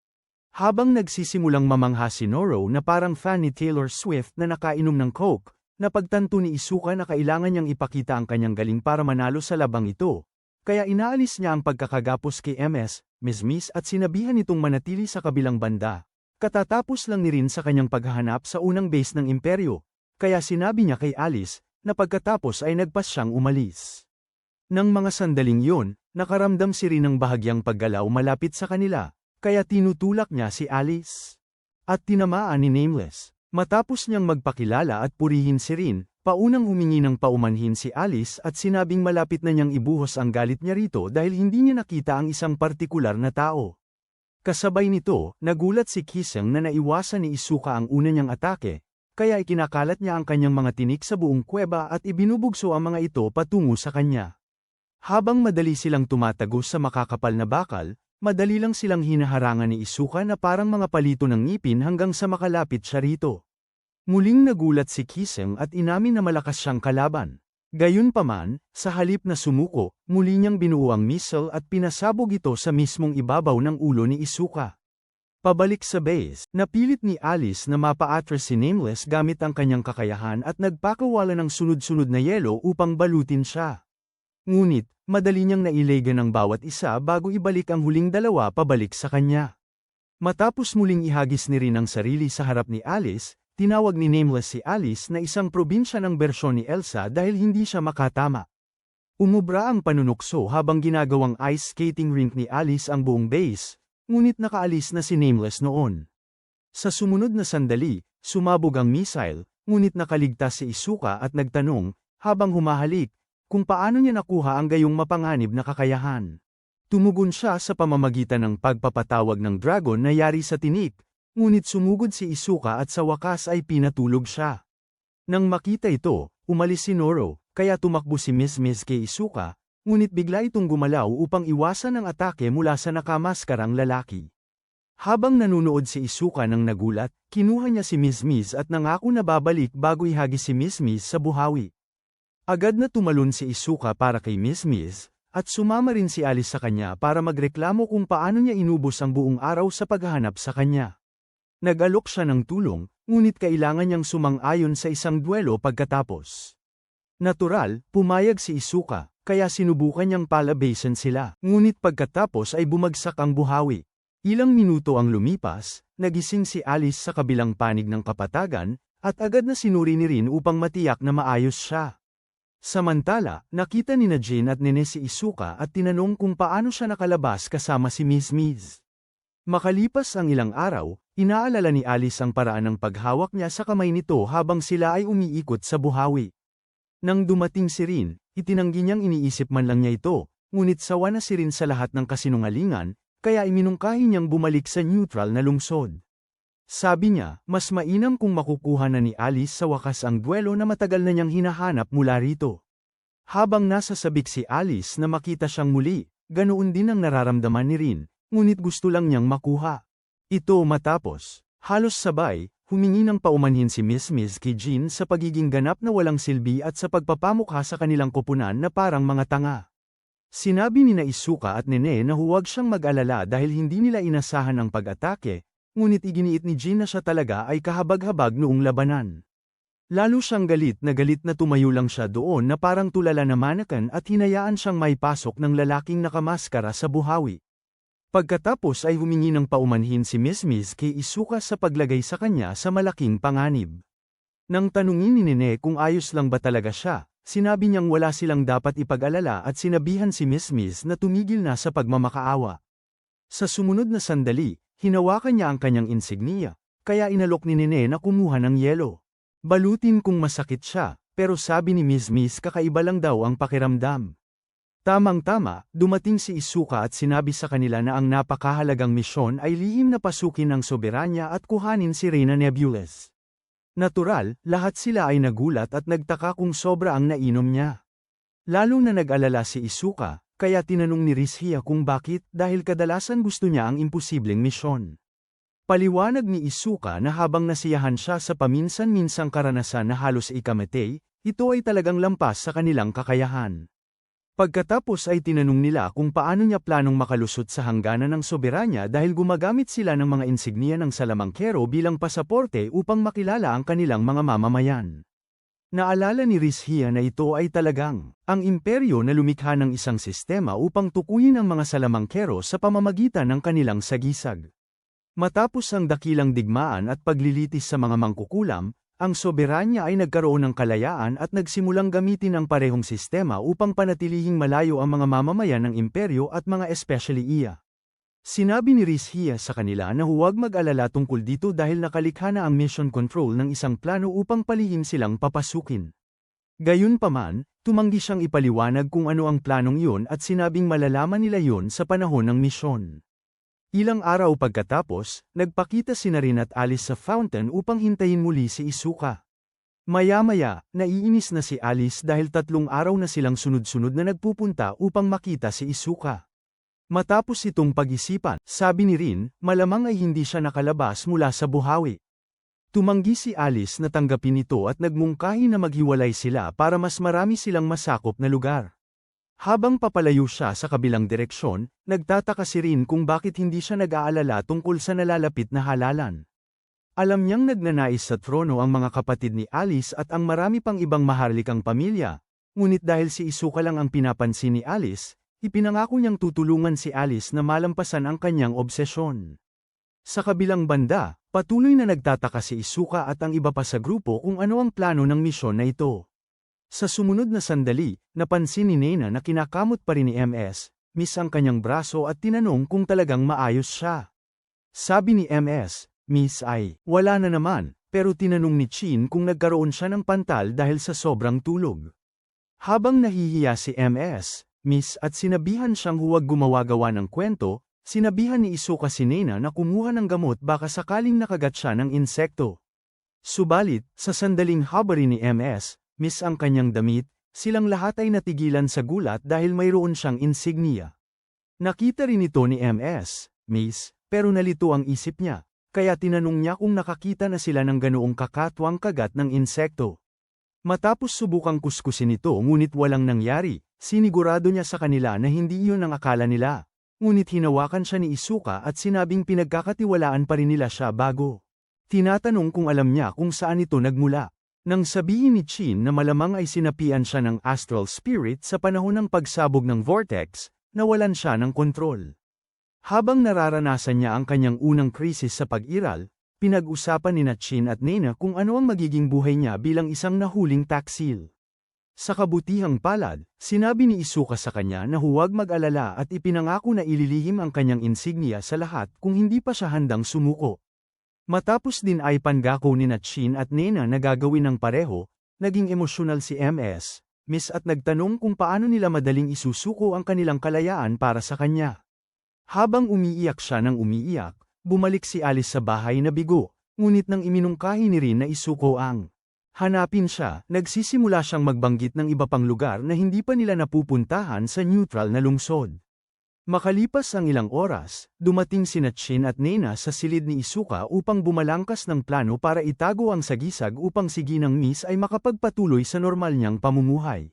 Habang nagsisimulang mamangha si Noro na parang fan ni Taylor Swift na nakainom ng Coke, napagtanto ni Isuka na kailangan niyang ipakita ang kanyang galing para manalo sa labang ito, kaya inaalis niya ang pagkakagapos kay Miss Miss at sinabihan itong manatili sa kabilang banda. Katatapos lang ni Rin sa kanyang paghahanap sa unang base ng imperyo, kaya sinabi niya kay Alice, na pagkatapos ay nagpas siyang umalis. Nang mga sandaling yun, nakaramdam si Rin ng bahagyang paggalaw malapit sa kanila, kaya tinutulak niya si Alice. At tinamaan ni Nameless. Matapos niyang magpakilala at purihin si Rin, paunang humingi ng paumanhin si Alice at sinabing malapit na niyang ibuhos ang galit niya rito dahil hindi niya nakita ang isang partikular na tao. Kasabay nito, nagulat si Kiseng na naiwasan ni Isuka ang una niyang atake, kaya ikinakalat niya ang kanyang mga tinik sa buong kuweba at ibinubugso ang mga ito patungo sa kanya. Habang madali silang tumatagos sa makakapal na bakal, madali lang silang hinaharangan ni Isuka na parang mga palito ng ngipin hanggang sa makalapit siya rito. Muling nagulat si Kiseng at inamin na malakas siyang kalaban. Gayunpaman, sa halip na sumuko, muli niyang binuo ang missile at pinasabog ito sa mismong ibabaw ng ulo ni Isuka. Pabalik sa base, napilit ni Alice na mapa-atras si Nameless gamit ang kanyang kakayahan at nagpakawala ng sunod-sunod na yelo upang balutin siya. Ngunit, madali niyang nailagan ang bawat isa bago ibalik ang huling dalawa pabalik sa kanya. Matapos muling ihagis ni Rin ang sarili sa harap ni Alice, tinawag ni Nameless si Alice na isang probinsya ng bersyon ni Elsa dahil hindi siya makatama. Umubra ang panunukso habang ginagawang ice skating rink ni Alice ang buong base, ngunit nakaalis na si Nameless noon. Sa sumunod na sandali, sumabog ang missile, ngunit nakaligtas si Isuka at nagtanong, habang humahalik, kung paano niya nakuha ang gayong mapanganib na kakayahan. Tumugon siya sa pamamagitan ng pagpapatawag ng dragon na yari sa tinik, ngunit sumugod si Isuka at sa wakas ay pinatulog siya. Nang makita ito, umalis si Noro, kaya tumakbo si Miss Miss kay Isuka, ngunit bigla itong gumalaw upang iwasan ang atake mula sa nakamaskarang lalaki. Habang nanunood si Isuka nang nagulat, kinuha niya si Miss Miss at nangako na babalik bago ihagis si Miss Miss sa buhawi. Agad na tumalon si Isuka para kay Miss Miss, at sumama rin si Alice sa kanya para magreklamo kung paano niya inubos ang buong araw sa paghahanap sa kanya. Nag-alok siya ng tulong, ngunit kailangan niyang sumang-ayon sa isang duelo pagkatapos. Natural, pumayag si Isuka, kaya sinubukan niyang palabasin sila, ngunit pagkatapos ay bumagsak ang buhawi. Ilang minuto ang lumipas, nagising si Alice sa kabilang panig ng kapatagan, at agad na sinuri ni Rin upang matiyak na maayos siya. Samantala, nakita ni na Jane at Nene si Isuka at tinanong kung paano siya nakalabas kasama si Miss Miss. Makalipas ang ilang araw, inaalala ni Alice ang paraan ng paghawak niya sa kamay nito habang sila ay umiikot sa buhawi. Nang dumating si Rin, itinanggi niyang iniisip man lang niya ito, ngunit sawa na si Rin sa lahat ng kasinungalingan, kaya iminungkahi niyang bumalik sa neutral na lungsod. Sabi niya, mas mainam kung makukuha na ni Alice sa wakas ang duelo na matagal na niyang hinahanap mula rito. Habang nasa sabik si Alice na makita siyang muli, ganoon din ang nararamdaman ni Rin, ngunit gusto lang niyang makuha. Ito matapos, halos sabay, humingi ng paumanhin si Miss kay Jean sa pagiging ganap na walang silbi at sa pagpapamukha sa kanilang koponan na parang mga tanga. Sinabi ni Isuka at Nene na huwag siyang mag-alala dahil hindi nila inasahan ang pag-atake, ngunit iginiit ni Jean na siya talaga ay kahabag-habag noong labanan. Lalo siyang galit na tumayo lang siya doon na parang tulala na mannequin at hinayaan siyang maipasok ng lalaking nakamaskara sa buhawi. Pagkatapos ay humingi ng paumanhin si Miss kay Isuka sa paglagay sa kanya sa malaking panganib. Nang tanungin ni Nene kung ayos lang ba talaga siya, sinabi niyang wala silang dapat ipag-alala at sinabihan si Miss na tumigil na sa pagmamakaawa. Sa sumunod na sandali, hinawakan niya ang kanyang insignia, kaya inalok ni Nene na kumuha ng yelo. Balutin kung masakit siya, pero sabi ni Miss kakaiba lang daw ang pakiramdam. Tamang-tama, dumating si Isuka at sinabi sa kanila na ang napakahalagang misyon ay lihim na pasukin ang soberanya at kuhanin si Reyna Nebulous. Natural, lahat sila ay nagulat at nagtaka kung sobra ang nainom niya. Lalo na nag-alala si Isuka, kaya tinanong ni Rizhia kung bakit dahil kadalasan gusto niya ang imposibleng misyon. Paliwanag ni Isuka na habang nasiyahan siya sa paminsan-minsang karanasan na halos ikamatay, ito ay talagang lampas sa kanilang kakayahan. Pagkatapos ay tinanong nila kung paano niya planong makalusot sa hangganan ng soberanya dahil gumagamit sila ng mga insignia ng salamangkero bilang pasaporte upang makilala ang kanilang mga mamamayan. Naalala ni Rizhia na ito ay talagang ang imperyo na lumikha ng isang sistema upang tukuyin ang mga salamangkero sa pamamagitan ng kanilang sagisag. Matapos ang dakilang digmaan at paglilitis sa mga mangkukulam, ang soberanya ay nagkaroon ng kalayaan at nagsimulang gamitin ang parehong sistema upang panatilihing malayo ang mga mamamayan ng imperyo at mga especially iya. Sinabi ni Rizhia sa kanila na huwag mag-alala tungkol dito dahil nakalikha na ang mission control ng isang plano upang palihim silang papasukin. Gayunpaman, tumanggi siyang ipaliwanag kung ano ang planong iyon at sinabing malalaman nila iyon sa panahon ng misyon. Ilang araw pagkatapos, nagpakita si Rin at Alice sa fountain upang hintayin muli si Isuka. Maya-maya, naiinis na si Alice dahil 3 araw na silang sunod-sunod na nagpupunta upang makita si Isuka. Matapos itong pag-isipan, sabi ni Rin, malamang ay hindi siya nakalabas mula sa buhawi. Tumanggi si Alice na tanggapin ito at nagmungkahi na maghiwalay sila para mas marami silang masakop na lugar. Habang papalayo siya sa kabilang direksyon, nagtataka si Rin kung bakit hindi siya nag-aalala tungkol sa nalalapit na halalan. Alam niyang nagnanais sa trono ang mga kapatid ni Alice at ang marami pang ibang maharlikang pamilya, ngunit dahil si Isuka lang ang pinapansin ni Alice, ipinangako niyang tutulungan si Alice na malampasan ang kanyang obsesyon. Sa kabilang banda, patuloy na nagtataka si Isuka at ang iba pa sa grupo kung ano ang plano ng misyon na ito. Sa sumunod na sandali, napansin ni Nena na kinakamot pa rin ni Miss ang kanyang braso at tinanong kung talagang maayos siya. Sabi ni Miss ay, wala na naman, pero tinanong ni Chin kung nagkaroon siya ng pantal dahil sa sobrang tulog. Habang nahihiya si Miss at sinabihan siyang huwag gumawa-gawa ng kwento, sinabihan ni Isuka si Nena na kumuha ng gamot baka sakaling nakagat siya ng insekto. Subalit, sa sandaling habari ni Miss ang kanyang damit, silang lahat ay natigilan sa gulat dahil mayroon siyang insignia. Nakita rin ito ni Miss, pero nalito ang isip niya, kaya tinanong niya kung nakakita na sila ng ganoong kakatwang kagat ng insekto. Matapos subukang kuskusin ito ngunit walang nangyari, sinigurado niya sa kanila na hindi iyon ang akala nila, ngunit hinawakan siya ni Isuka at sinabing pinagkakatiwalaan pa rin nila siya bago. Tinatanong kung alam niya kung saan ito nagmula. Nang sabihin ni Chin na malamang ay sinapian siya ng astral spirit sa panahon ng pagsabog ng vortex, nawalan siya ng kontrol. Habang nararanasan niya ang kanyang unang krisis sa pag-iral, pinag-usapan ni Chin at Nena kung ano ang magiging buhay niya bilang isang nahuling taksil. Sa kabutihang palad, sinabi ni Isuka sa kanya na huwag mag-alala at ipinangako na ililihim ang kanyang insignia sa lahat kung hindi pa siya handang sumuko. Matapos din ay pangako ni Chin at Nena na gagawin ng pareho, naging emosyonal si Miss at nagtanong kung paano nila madaling isusuko ang kanilang kalayaan para sa kanya. Habang umiiyak siya ng umiiyak, bumalik si Alice sa bahay na bigo, ngunit nang iminungkahi ni Rin na isuko ang Hanapin siya, nagsisimula siyang magbanggit ng iba pang lugar na hindi pa nila napupuntahan sa neutral na lungsod. Makalipas ang ilang oras, dumating sina Chin at Nena sa silid ni Isuka upang bumalangkas ng plano para itago ang sagisag upang si Ginang Miss ay makapagpatuloy sa normal niyang pamumuhay.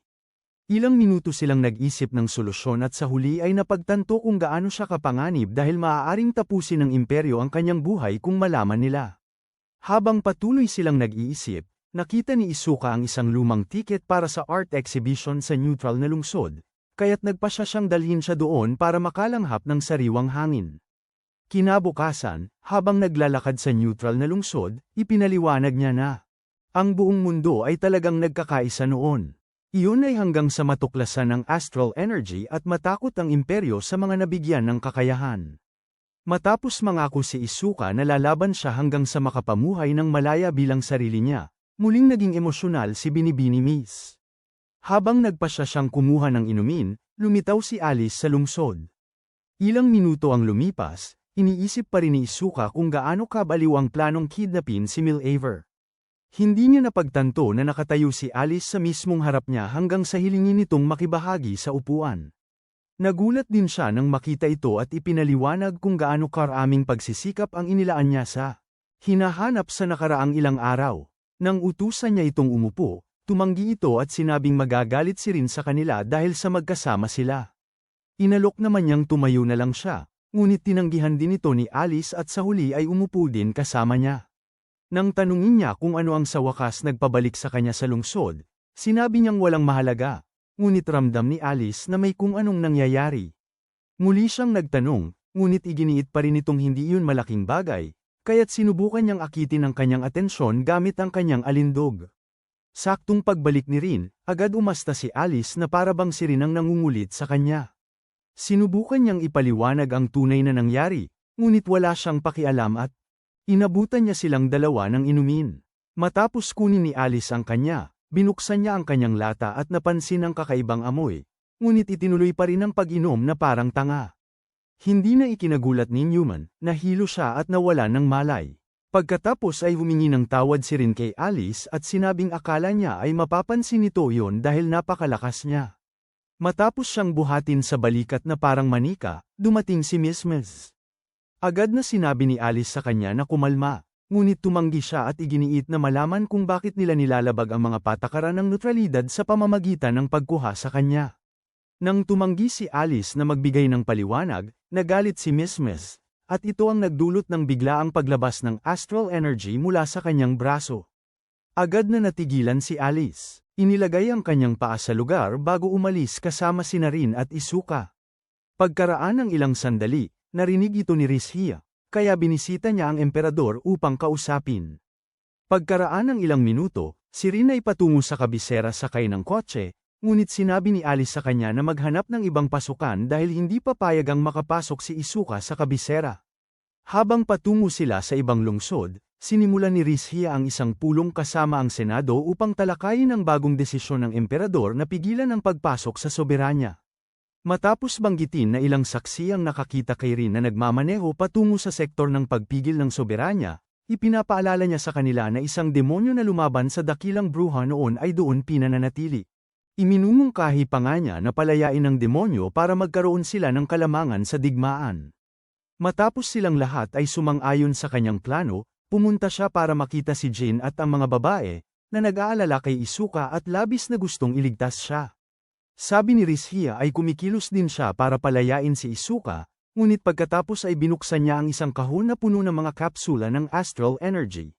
Ilang minuto silang nag-isip ng solusyon at sa huli ay napagtanto kung gaano siya kapanganib dahil maaaring tapusin ng imperyo ang kanyang buhay kung malaman nila. Habang patuloy silang nag-iisip, nakita ni Isuka ang isang lumang tiket para sa art exhibition sa neutral na lungsod, kaya't nagpasya siyang dalhin siya doon para makalanghap ng sariwang hangin. Kinabukasan, habang naglalakad sa neutral na lungsod, ipinaliwanag niya na ang buong mundo ay talagang nagkakaisa noon. Iyon ay hanggang sa matuklasan ng astral energy at matakot ang imperyo sa mga nabigyan ng kakayahan. Matapos mangako si Isuka na lalaban siya hanggang sa makapamuhay ng malaya bilang sarili niya, muling naging emosyonal si Binibini Miss. Habang nagpasya siyang kumuha ng inumin, lumitaw si Alice sa lungsod. Ilang minuto ang lumipas, iniisip pa rin ni Isuka kung gaano kabaliw ang planong kidnapin si Millaver. Hindi niya napagtanto na nakatayo si Alice sa mismong harap niya hanggang sa hilingin nitong makibahagi sa upuan. Nagulat din siya nang makita ito at ipinaliwanag kung gaano karaming pagsisikap ang inilaan niya sa hinahanap sa nakaraang ilang araw. Nang utusan niya itong umupo, tumanggi ito at sinabing magagalit si Rin sa kanila dahil sa magkasama sila. Inalok naman niyang tumayo na lang siya, ngunit tinanggihan din ito ni Alice at sa huli ay umupo din kasama niya. Nang tanungin niya kung ano ang sa wakas nagpabalik sa kanya sa lungsod, sinabi niyang walang mahalaga, ngunit ramdam ni Alice na may kung anong nangyayari. Muli siyang nagtanong, ngunit iginiit pa rin itong hindi iyon malaking bagay, kaya't sinubukan niyang akitin ang kanyang atensyon gamit ang kanyang alindog. Saktong pagbalik ni Rin, agad umasta si Alice na para bang si Rin ang nangungulit sa kanya. Sinubukan niyang ipaliwanag ang tunay na nangyari, ngunit wala siyang pakialam at inabutan niya silang dalawa ng inumin. Matapos kunin ni Alice ang kanya, binuksan niya ang kanyang lata at napansin ang kakaibang amoy, ngunit itinuloy pa rin ang pag-inom na parang tanga. Hindi na ikinagulat ni Newman, nahilo siya at nawala ng malay. Pagkatapos ay humingi ng tawad si Rin kay Alice at sinabing akala niya ay mapapansin nito yon dahil napakalakas niya. Matapos siyang buhatin sa balikat na parang manika, dumating si Miss Miss. Agad na sinabi ni Alice sa kanya na kumalma, ngunit tumanggi siya at iginiit na malaman kung bakit nila nilalabag ang mga patakaran ng neutralidad sa pamamagitan ng pagkuha sa kanya. Nang tumanggi si Alice na magbigay ng paliwanag, nagalit si Miss Miss, at ito ang nagdulot ng biglaang paglabas ng astral energy mula sa kanyang braso. Agad na natigilan si Alice, inilagay ang kanyang paa sa lugar bago umalis kasama si Rin at Isuka. Pagkaraan ng ilang sandali, narinig ito ni Rizhia, kaya binisita niya ang emperador upang kausapin. Pagkaraan ng ilang minuto, si Rin ay patungo sa kabisera sakay ng kotse, ngunit sinabi ni Alice sa kanya na maghanap ng ibang pasukan dahil hindi papayag ang makapasok si Isuka sa kabisera. Habang patungo sila sa ibang lungsod, sinimulan ni Rizhia ang isang pulong kasama ang Senado upang talakayin ang bagong desisyon ng emperador na pigilan ang pagpasok sa soberanya. Matapos banggitin na ilang saksi ang nakakita kay Rin na nagmamaneho patungo sa sektor ng pagpigil ng soberanya, ipinapaalala niya sa kanila na isang demonyo na lumaban sa dakilang bruha noon ay doon pinananatili. Iminumungkahi pa nga niya na palayain ng demonyo para magkaroon sila ng kalamangan sa digmaan. Matapos silang lahat ay sumang-ayon sa kanyang plano, pumunta siya para makita si Jin at ang mga babae, na nag-aalala kay Isuka at labis na gustong iligtas siya. Sabi ni Rizhia ay kumikilos din siya para palayain si Isuka, ngunit pagkatapos ay binuksan niya ang isang kahon na puno ng mga kapsula ng astral energy.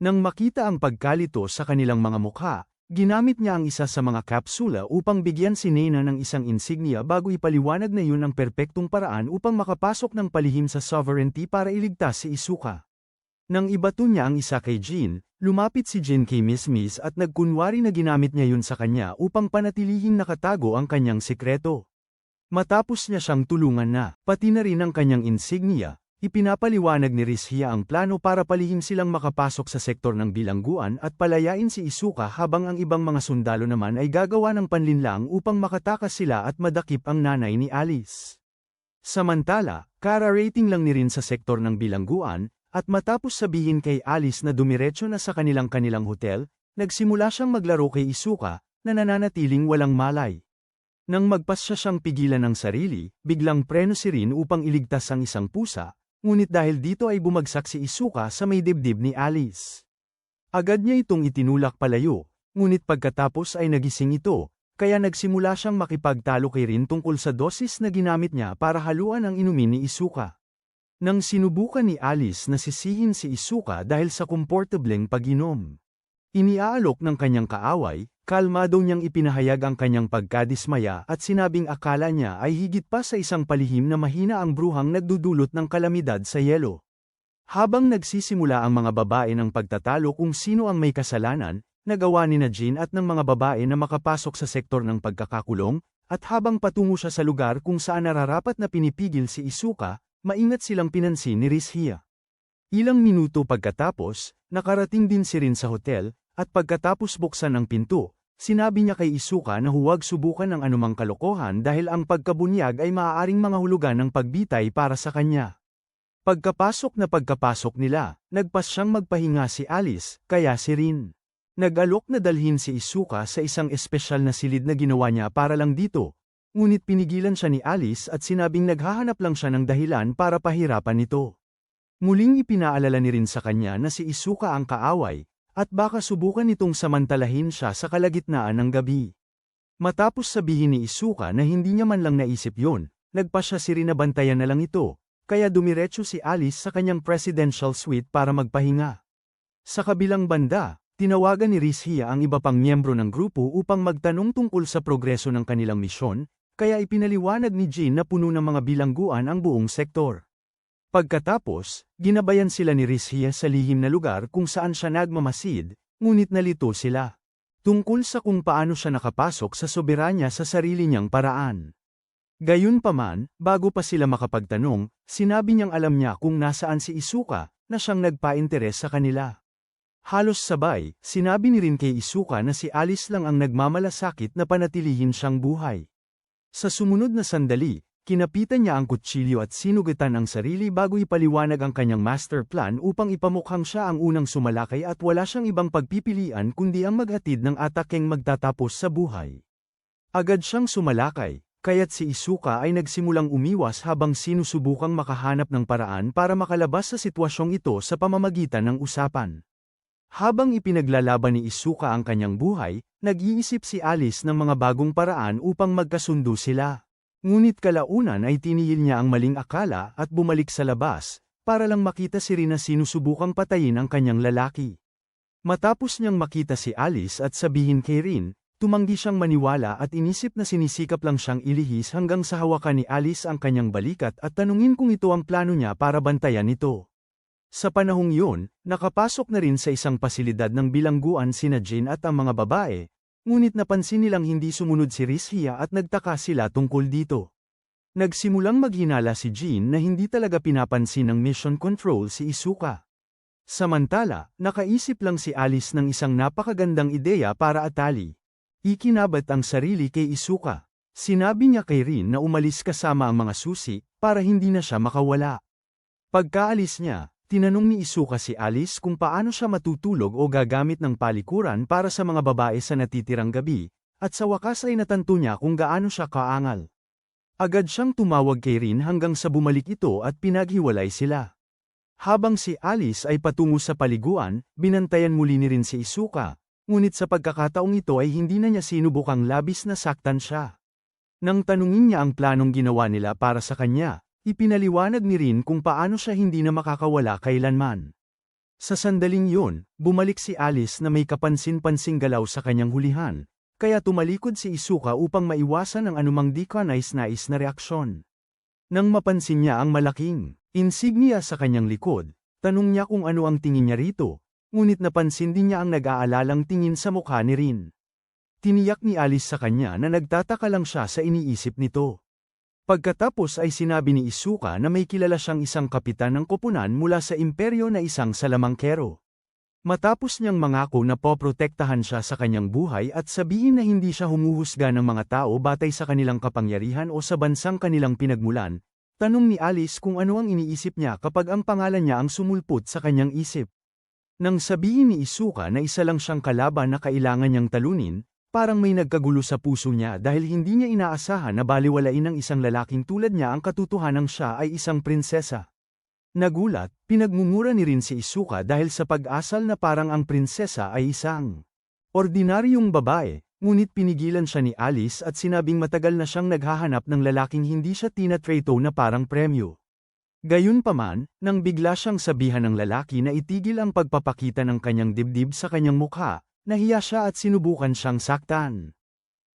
Nang makita ang pagkalito sa kanilang mga mukha, ginamit niya ang isa sa mga kapsula upang bigyan si Nena ng isang insignia bago ipaliwanag na yun ang perpektong paraan upang makapasok ng palihim sa sovereignty para iligtas si Isuka. Nang ibato niya ang isa kay Jin, lumapit si Jin kay Miss Miss at nagkunwari na ginamit niya yun sa kanya upang panatilihing nakatago ang kanyang sikreto. Matapos niya siyang tulungan na, pati na rin ang kanyang insignia, ipinapaliwanag ni Rizhia ang plano para palihim silang makapasok sa sektor ng bilangguan at palayain si Isuka habang ang ibang mga sundalo naman ay gagawa ng panlinlang upang makatakas sila at madakip ang nanay ni Alice. Samantala, kararating lang ni Rin sa sektor ng bilangguan, at matapos sabihin kay Alice na dumiretso na sa kanilang hotel, nagsimula siyang maglaro kay Isuka, na nananatiling walang malay. Nang magpasya siyang pigilan ng sarili, biglang preno si Rin upang iligtas ang isang pusa, ngunit dahil dito ay bumagsak si Isuka sa may dibdib ni Alice. Agad niya itong itinulak palayo, ngunit pagkatapos ay nagising ito, kaya nagsimula siyang makipagtalo kay Rin tungkol sa dosis na ginamit niya para haluan ang inumin ni Isuka. Nang sinubukan ni Alice na sisihin si Isuka dahil sa komportableng pag-inom. Iniaalok ng kanyang kaaway, kalmado niyang ipinahayag ang kanyang pagkadismaya at sinabing akala niya ay higit pa sa isang palihim na mahina ang bruhang nagdudulot ng kalamidad sa yelo. Habang nagsisimula ang mga babae ng pagtatalo kung sino ang may kasalanan, nagawa ni Jean at ng mga babae na makapasok sa sektor ng pagkakakulong, at habang patungo siya sa lugar kung saan nararapat na pinipigil si Isuka, maingat silang pinansin ni Rizhia. Ilang minuto pagkatapos, nakarating din si Rin sa hotel, at pagkatapos buksan ang pinto, sinabi niya kay Isuka na huwag subukan ng anumang kalokohan dahil ang pagkabunyag ay maaaring mga hulugan ng pagbitay para sa kanya. Pagkapasok nila, nagpas siyang magpahinga si Alice, kaya si Rin. Nag-alok na dalhin si Isuka sa isang espesyal na silid na ginawa niya para lang dito, ngunit pinigilan siya ni Alice at sinabing naghahanap lang siya ng dahilan para pahirapan ito. Muling ipinaalala ni Rin sa kanya na si Isuka ang kaaway, at baka subukan nitong samantalahin siya sa kalagitnaan ng gabi. Matapos sabihin ni Isuka na hindi niya man lang naisip yun, nagpasya si Rin na bantayan na lang ito, kaya dumiretso si Alice sa kanyang presidential suite para magpahinga. Sa kabilang banda, tinawagan ni Rizhia ang iba pang miyembro ng grupo upang magtanong tungkol sa progreso ng kanilang misyon, kaya ipinaliwanag ni Jean na puno ng mga bilangguan ang buong sektor. Pagkatapos, ginabayan sila ni Rizhia sa lihim na lugar kung saan siya nagmamasid, ngunit nalito sila. Tungkol sa kung paano siya nakapasok sa soberanya sa sarili niyang paraan. Gayunpaman, bago pa sila makapagtanong, sinabi niyang alam niya kung nasaan si Isuka, na siyang nagpa-interes sa kanila. Halos sabay, sinabi ni Rin kay Isuka na si Alice lang ang nagmamalasakit na panatilihin siyang buhay. Sa sumunod na sandali, kinapitan niya ang kutsilyo at sinugatan ang sarili bago ipaliwanag ang kanyang master plan upang ipamukhang siya ang unang sumalakay at wala siyang ibang pagpipilian kundi ang maghatid ng atakeng magtatapos sa buhay. Agad siyang sumalakay, kaya't si Isuka ay nagsimulang umiwas habang sinusubukang makahanap ng paraan para makalabas sa sitwasyong ito sa pamamagitan ng usapan. Habang ipinaglalaban ni Isuka ang kanyang buhay, nag-iisip si Alice ng mga bagong paraan upang magkasundo sila. Ngunit kalaunan ay tinihil niya ang maling akala at bumalik sa labas, para lang makita si Rin na sinusubukang patayin ang kanyang lalaki. Matapos niyang makita si Alice at sabihin kay Rin, tumanggi siyang maniwala at inisip na sinisikap lang siyang ilihis hanggang sa hawakan ni Alice ang kanyang balikat at tanungin kung ito ang plano niya para bantayan ito. Sa panahong yun, nakapasok na rin sa isang pasilidad ng bilangguan sina Jean at ang mga babae, ngunit napansin nilang hindi sumunod si Rizhia at nagtaka sila tungkol dito. Nagsimulang maghinala si Jean na hindi talaga pinapansin ng mission control si Isuka. Samantala, nakaisip lang si Alice ng isang napakagandang ideya para atali. Ikinabat ang sarili kay Isuka. Sinabi niya kay Rin na umalis kasama ang mga susi, para hindi na siya makawala. Pagkaalis niya, tinanong ni Isuka si Alice kung paano siya matutulog o gagamit ng palikuran para sa mga babae sa natitirang gabi, at sa wakas ay natanto niya kung gaano siya kaangal. Agad siyang tumawag kay Rin hanggang sa bumalik ito at pinaghiwalay sila. Habang si Alice ay patungo sa paliguan, binantayan muli ni Rin si Isuka, ngunit sa pagkakataong ito ay hindi na niya sinubukang labis na saktan siya. Nang tanungin niya ang planong ginawa nila para sa kanya, ipinaliwanag ni Rin kung paano siya hindi na makakawala kailanman. Sa sandaling yun, bumalik si Alice na may kapansin-pansing galaw sa kanyang hulihan, kaya tumalikod si Isuka upang maiwasan ang anumang di kanais-nais na reaksyon. Nang mapansin niya ang malaking insignia sa kanyang likod, tanong niya kung ano ang tingin niya rito, ngunit napansin din niya ang nag-aalalang tingin sa mukha ni Rin. Tiniyak ni Alice sa kanya na nagtataka lang siya sa iniisip nito. Pagkatapos ay sinabi ni Isuka na may kilala siyang isang kapitan ng koponan mula sa imperyo na isang salamangkero. Matapos niyang mangako na poprotektahan siya sa kanyang buhay at sabihin na hindi siya humuhusga ng mga tao batay sa kanilang kapangyarihan o sa bansang kanilang pinagmulan, tanong ni Alice kung ano ang iniisip niya kapag ang pangalan niya ang sumulpot sa kanyang isip. Nang sabihin ni Isuka na isa lang siyang kalaban na kailangan niyang talunin, parang may nagkagulo sa puso niya dahil hindi niya inaasahan na baliwalain ng isang lalaking tulad niya ang katotohanang siya ay isang prinsesa. Nagulat, pinagmumura ni rin si Isuka dahil sa pag-asal na parang ang prinsesa ay isang ordinaryong babae, ngunit pinigilan siya ni Alice at sinabing matagal na siyang naghahanap ng lalaking hindi siya tinatrato na parang premyo. Gayunpaman, nang bigla siyang sabihan ng lalaki na itigil ang pagpapakita ng kanyang dibdib sa kanyang mukha, nahiya siya at sinubukan siyang saktan.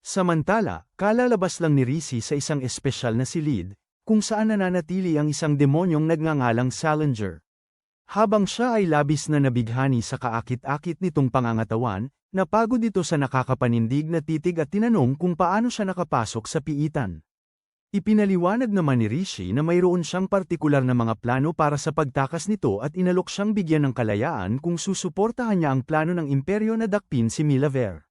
Samantala, kalalabas lang ni Risi sa isang espesyal na silid, kung saan nananatili ang isang demonyong nagngangalang Salinger. Habang siya ay labis na nabighani sa kaakit-akit nitong pangangatawan, napagod ito sa nakakapanindig na titig at tinanong kung paano siya nakapasok sa piitan. Ipinaliwanag naman ni Rishi na mayroon siyang partikular na mga plano para sa pagtakas nito at inalok siyang bigyan ng kalayaan kung susuportahan niya ang plano ng imperyo na dakpin si Milaver.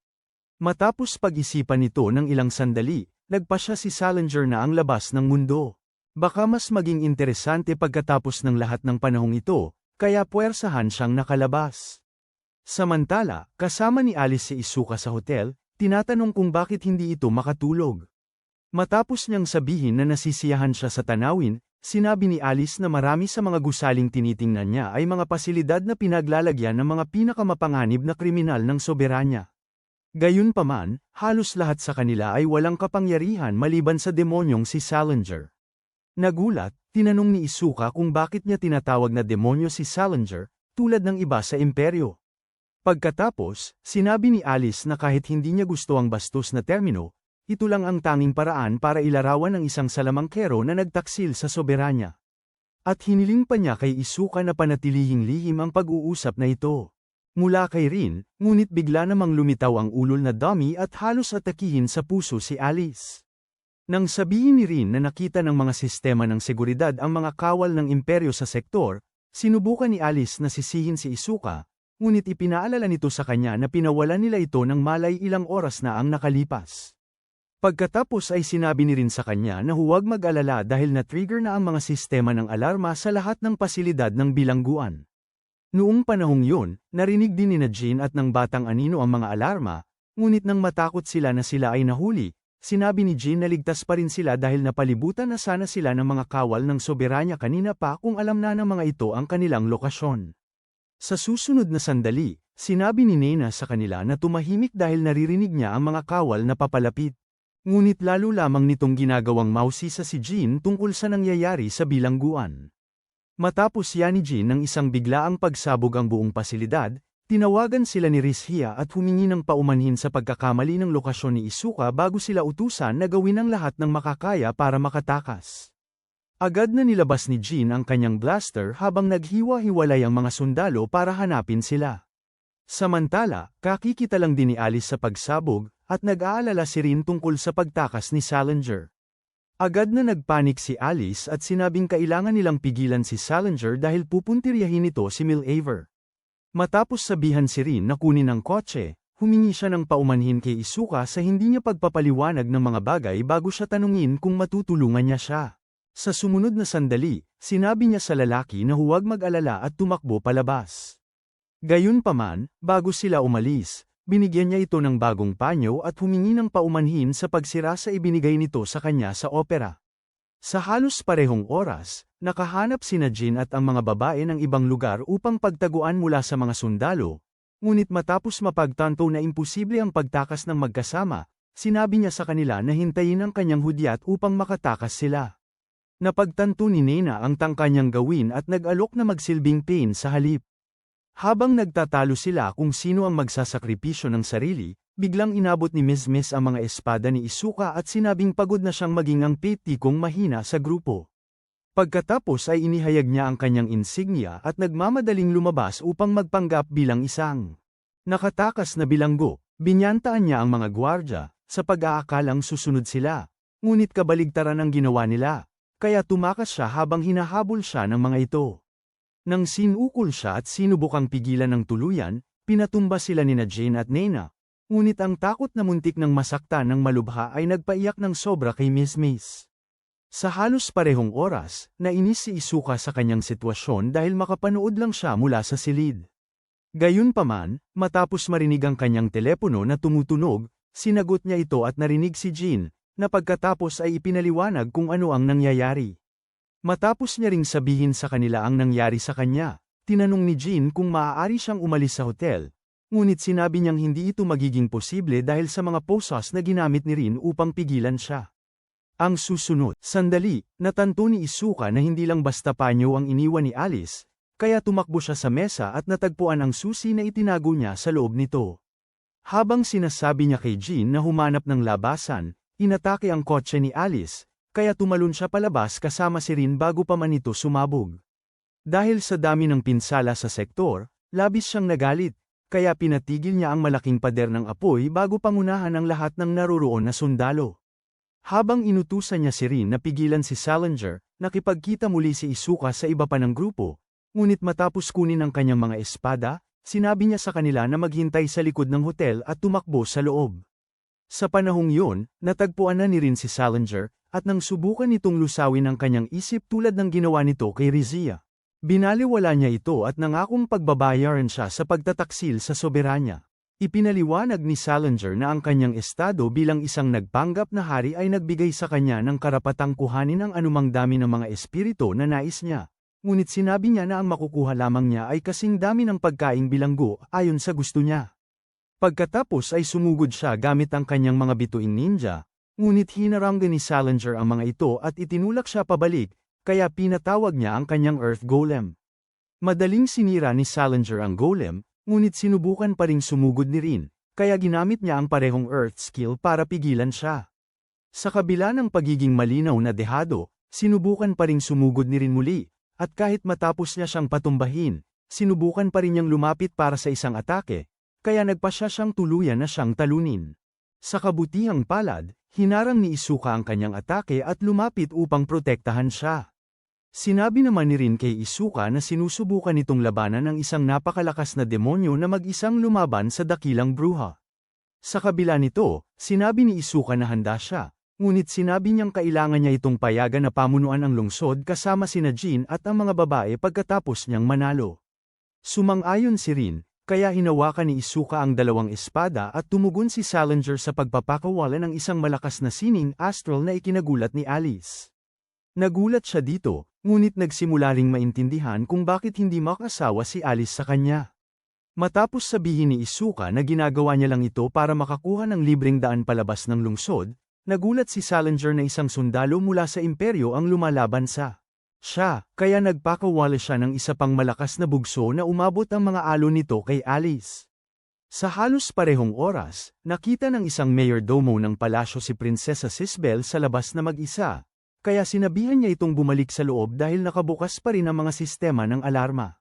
Matapos pag-isipan nito ng ilang sandali, nagpasya si Salinger na ang labas ng mundo. Baka mas maging interesante pagkatapos ng lahat ng panahong ito, kaya puwersahan siyang nakalabas. Samantala, kasama ni Alice si Isuka sa hotel, tinatanong kung bakit hindi ito makatulog. Matapos niyang sabihin na nasisiyahan siya sa tanawin, sinabi ni Alice na marami sa mga gusaling tinitingnan niya ay mga pasilidad na pinaglalagyan ng mga pinakamapanganib na kriminal ng soberanya. Gayunpaman, halos lahat sa kanila ay walang kapangyarihan maliban sa demonyong si Salinger. Nagulat, tinanong ni Isuka kung bakit niya tinatawag na demonyo si Salinger, tulad ng iba sa imperyo. Pagkatapos, sinabi ni Alice na kahit hindi niya gusto ang bastos na termino, ito lang ang tanging paraan para ilarawan ng isang salamangkero na nagtaksil sa soberanya. At hiniling pa niya kay Isuka na panatilihing lihim ang pag-uusap na ito. Mula kay Rin, ngunit bigla namang lumitaw ang ulol na dummy at halos atakihin sa puso si Alice. Nang sabihin ni Rin na nakita ng mga sistema ng seguridad ang mga kawal ng imperyo sa sektor, sinubukan ni Alice na sisihin si Isuka, ngunit ipinaalala nito sa kanya na pinawalan nila ito ng malay ilang oras na ang nakalipas. Pagkatapos ay sinabi ni rin sa kanya na huwag mag-alala dahil na-trigger na ang mga sistema ng alarma sa lahat ng pasilidad ng bilangguan. Noong panahong yun, narinig din ni Jean at ng batang anino ang mga alarma, ngunit nang matakot sila na sila ay nahuli, sinabi ni Jean na ligtas pa rin sila dahil napalibutan na sana sila ng mga kawal ng soberanya kanina pa kung alam na ng mga ito ang kanilang lokasyon. Sa susunod na sandali, sinabi ni Nena sa kanila na tumahimik dahil naririnig niya ang mga kawal na papalapit. Ngunit lalo lamang nitong ginagawang mausisa si Jean tungkol sa nangyayari sa bilangguan. Matapos yan ni Jean ng isang biglaang pagsabog ang buong pasilidad, tinawagan sila ni Rishia at humingi ng paumanhin sa pagkakamali ng lokasyon ni Isuka bago sila utusan na gawin ang lahat ng makakaya para makatakas. Agad na nilabas ni Jean ang kanyang blaster habang naghiwa-hiwalay ang mga sundalo para hanapin sila. Samantala, kakikita lang din ni Alice sa pagsabog, at nag-aalala si Rin tungkol sa pagtakas ni Salinger. Agad na nagpanik si Alice at sinabing kailangan nilang pigilan si Salinger dahil pupuntiryahin nito si Milaver. Matapos sabihan si Rin na kunin ang kotse, humingi siya ng paumanhin kay Isuka sa hindi niya pagpapaliwanag ng mga bagay bago siya tanungin kung matutulungan niya siya. Sa sumunod na sandali, sinabi niya sa lalaki na huwag mag-alala at tumakbo palabas. Gayunpaman, bago sila umalis, binigyan niya ito ng bagong panyo at humingi ng paumanhin sa pagsira sa ibinigay nito sa kanya sa opera. Sa halos parehong oras, nakahanap sina Jean at ang mga babae ng ibang lugar upang pagtaguan mula sa mga sundalo, ngunit matapos mapagtanto na imposible ang pagtakas ng magkasama, sinabi niya sa kanila na hintayin ang kanyang hudyat upang makatakas sila. Napagtanto ni Nena ang tangka niyang gawin at nag-alok na magsilbing pain sa halip. Habang nagtatalo sila kung sino ang magsasakripisyo ng sarili, biglang inabot ni Miss ang mga espada ni Isuka at sinabing pagod na siyang maging ang petikong mahina sa grupo. Pagkatapos ay inihayag niya ang kanyang insignia at nagmamadaling lumabas upang magpanggap bilang isang nakatakas na bilanggo. Binyantaan niya ang mga gwardya, sa pag-aakalang susunod sila. Ngunit kabaligtaran ang ginawa nila, kaya tumakas siya habang hinahabol siya ng mga ito. Nang sinukol siya at sinubukang pigilan ng tuluyan, pinatumba sila ni Jane at Nena. Ngunit ang takot na muntik ng masaktan ng malubha ay nagpaiyak ng sobra kay Miss. Sa halos parehong oras, nainis si Isuka sa kanyang sitwasyon dahil makapanood lang siya mula sa silid. Gayunpaman, matapos marinig ang kanyang telepono na tumutunog, sinagot niya ito at narinig si Jean, na pagkatapos ay ipinaliwanag kung ano ang nangyayari. Matapos niya ring sabihin sa kanila ang nangyari sa kanya, tinanong ni Jean kung maaari siyang umalis sa hotel, ngunit sinabi niyang hindi ito magiging posible dahil sa mga posas na ginamit ni Rin upang pigilan siya. Ang susunod, sandali, natanto ni Isuka na hindi lang basta panyo ang iniwan ni Alice, kaya tumakbo siya sa mesa at natagpuan ang susi na itinago niya sa loob nito. Habang sinasabi niya kay Jean na humanap ng labasan, inatake ang kotse ni Alice, kaya tumalon siya palabas kasama si Rin bago pa man ito sumabog. Dahil sa dami ng pinsala sa sektor, labis siyang nagalit, kaya pinatigil niya ang malaking pader ng apoy bago pangunahan ang lahat ng naroroon na sundalo. Habang inutusan niya si Rin na pigilan si Salinger, nakipagkita muli si Isuka sa iba pa ng grupo, ngunit matapos kunin ang kanyang mga espada, sinabi niya sa kanila na maghintay sa likod ng hotel at tumakbo sa loob. Sa panahong yun, natagpuan na ni Rin si Salinger, at nang subukan nitong lusawin ang kanyang isip tulad ng ginawa nito kay Rizia. Binaliwala niya ito at nangakong pagbabayaran siya sa pagtataksil sa soberanya. Ipinaliwanag ni Salinger na ang kanyang estado bilang isang nagpanggap na hari ay nagbigay sa kanya ng karapatang kuhanin ang anumang dami ng mga espiritu na nais niya. Ngunit sinabi niya na ang makukuha lamang niya ay kasing dami ng pagkaing bilanggo ayon sa gusto niya. Pagkatapos ay sumugod siya gamit ang kanyang mga bituing ninja, ngunit hinaranggan ni Salinger ang mga ito at itinulak siya pabalik, kaya pinatawag niya ang kanyang Earth Golem. Madaling sinira ni Salinger ang Golem, ngunit sinubukan pa ring sumugod ni Rin, kaya ginamit niya ang parehong Earth skill para pigilan siya. Sa kabila ng pagiging malinaw na dehado, sinubukan pa ring sumugod ni Rin muli. At kahit matapos niya siyang patumbahin, sinubukan pa rin niyang lumapit para sa isang atake, kaya nagpasya siyang tuluyan na siyang talunin. Sa kabutihang palad, hinarang ni Isuka ang kanyang atake at lumapit upang protektahan siya. Sinabi naman ni Rin kay Isuka na sinusubukan nitong labanan ang isang napakalakas na demonyo na mag-isang lumaban sa dakilang bruha. Sa kabila nito, sinabi ni Isuka na handa siya. Ngunit sinabi niyang kailangan niya itong payagan na pamunuan ang lungsod kasama sina Jean at ang mga babae pagkatapos niyang manalo. Sumang-ayon si Rin, kaya hinawakan ni Isuka ang dalawang espada at tumugon si Salinger sa pagpapakawala ng isang malakas na sining astral na ikinagulat ni Alice. Nagulat siya dito, ngunit nagsimula ring maintindihan kung bakit hindi makasawa si Alice sa kanya. Matapos sabihin ni Isuka na ginagawa niya lang ito para makakuha ng libreng daan palabas ng lungsod, nagulat si Salinger na isang sundalo mula sa imperyo ang lumalaban sa siya, kaya nagpakawala siya ng isa pang malakas na bugso na umabot ang mga alon nito kay Alice. Sa halos parehong oras, nakita ng isang mayordomo ng palasyo si Prinsesa Sisbel sa labas na mag-isa, kaya sinabihan niya itong bumalik sa loob dahil nakabukas pa rin ang mga sistema ng alarma.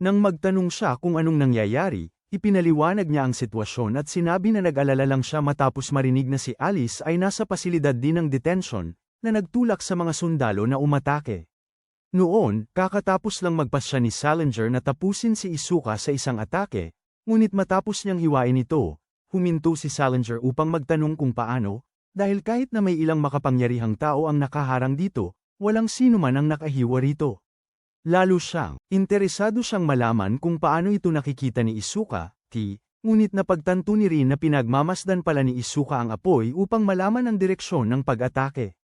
Nang magtanong siya kung anong nangyayari, ipinaliwanag niya ang sitwasyon at sinabi na nag-alala lang siya matapos marinig na si Alice ay nasa pasilidad din ng detention, na nagtulak sa mga sundalo na umatake. Noon, kakatapos lang magpasya ni Salinger na tapusin si Isuka sa isang atake, ngunit matapos niyang hiwain ito, huminto si Salinger upang magtanong kung paano, dahil kahit na may ilang makapangyarihang tao ang nakaharang dito, walang sino man ang nakahiwa rito. Lalo siyang interesado siyang malaman kung paano ito nakikita ni Isuka, ngunit napagtanto ni Rin na pinagmamasdan pala ni Isuka ang apoy upang malaman ang direksyon ng pag-atake.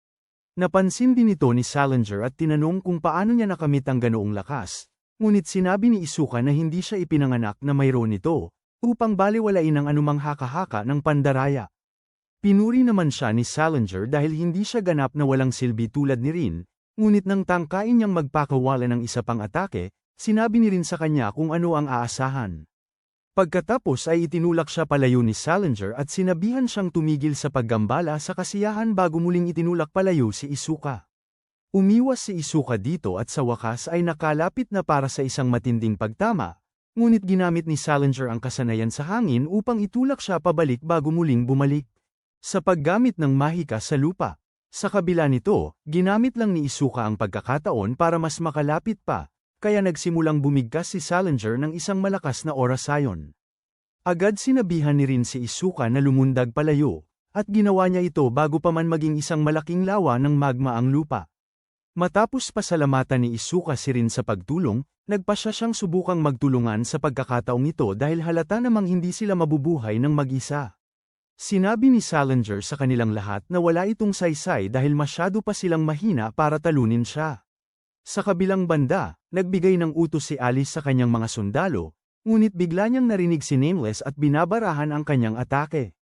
Napansin din ito ni Salinger at tinanong kung paano niya nakamit ang ganoong lakas, ngunit sinabi ni Isuka na hindi siya ipinanganak na mayroon ito, upang baliwalain ang anumang haka-haka ng pandaraya. Pinuri naman siya ni Salinger dahil hindi siya ganap na walang silbi tulad ni Rin. Ngunit nang tangkain niyang magpakawala ng isa pang atake, sinabi ni Rin sa kanya kung ano ang aasahan. Pagkatapos ay itinulak siya palayo ni Salinger at sinabihan siyang tumigil sa paggambala sa kasiyahan bago muling itinulak palayo si Isuka. Umiwas si Isuka dito at sa wakas ay nakalapit na para sa isang matinding pagtama, ngunit ginamit ni Salinger ang kasanayan sa hangin upang itulak siya pabalik bago muling bumalik. Sa paggamit ng mahika sa lupa. Sa kabila nito, ginamit lang ni Isuka ang pagkakataon para mas makalapit pa, kaya nagsimulang bumigkas si Salinger ng isang malakas na orasayon. Agad sinabihan ni Rin si Isuka na lumundag palayo, at ginawa niya ito bago pa man maging isang malaking lawa ng magma ang lupa. Matapos pasalamatan ni Isuka si Rin sa pagtulong, nagpasya siyang subukang magtulungan sa pagkakataong ito dahil halata namang hindi sila mabubuhay ng mag-isa. Sinabi ni Salinger sa kanilang lahat na wala itong saysay dahil masyado pa silang mahina para talunin siya. Sa kabilang banda, nagbigay ng utos si Alice sa kanyang mga sundalo, ngunit bigla niyang narinig si Nameless at binabarahan ang kanyang atake.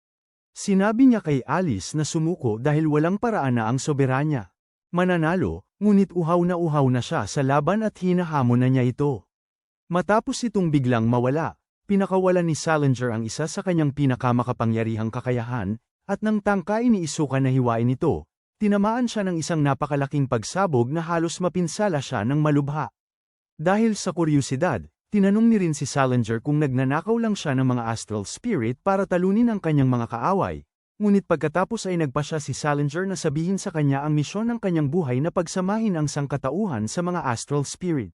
Sinabi niya kay Alice na sumuko dahil walang paraan na ang soberanya mananalo, ngunit uhaw na siya sa laban at hinahamon na niya ito. Matapos itong biglang mawala, pinakawalan ni Salinger ang isa sa kanyang pinakamakapangyarihang kakayahan, at nang tangkain ni Isuka na hiwain ito, tinamaan siya ng isang napakalaking pagsabog na halos mapinsala siya ng malubha. Dahil sa kuryosidad, tinanong ni Rin si Salinger kung nagnanakaw lang siya ng mga astral spirit para talunin ang kanyang mga kaaway. Ngunit pagkatapos ay nagpasya si Salinger na sabihin sa kanya ang misyon ng kanyang buhay na pagsamahin ang sangkatauhan sa mga astral spirit.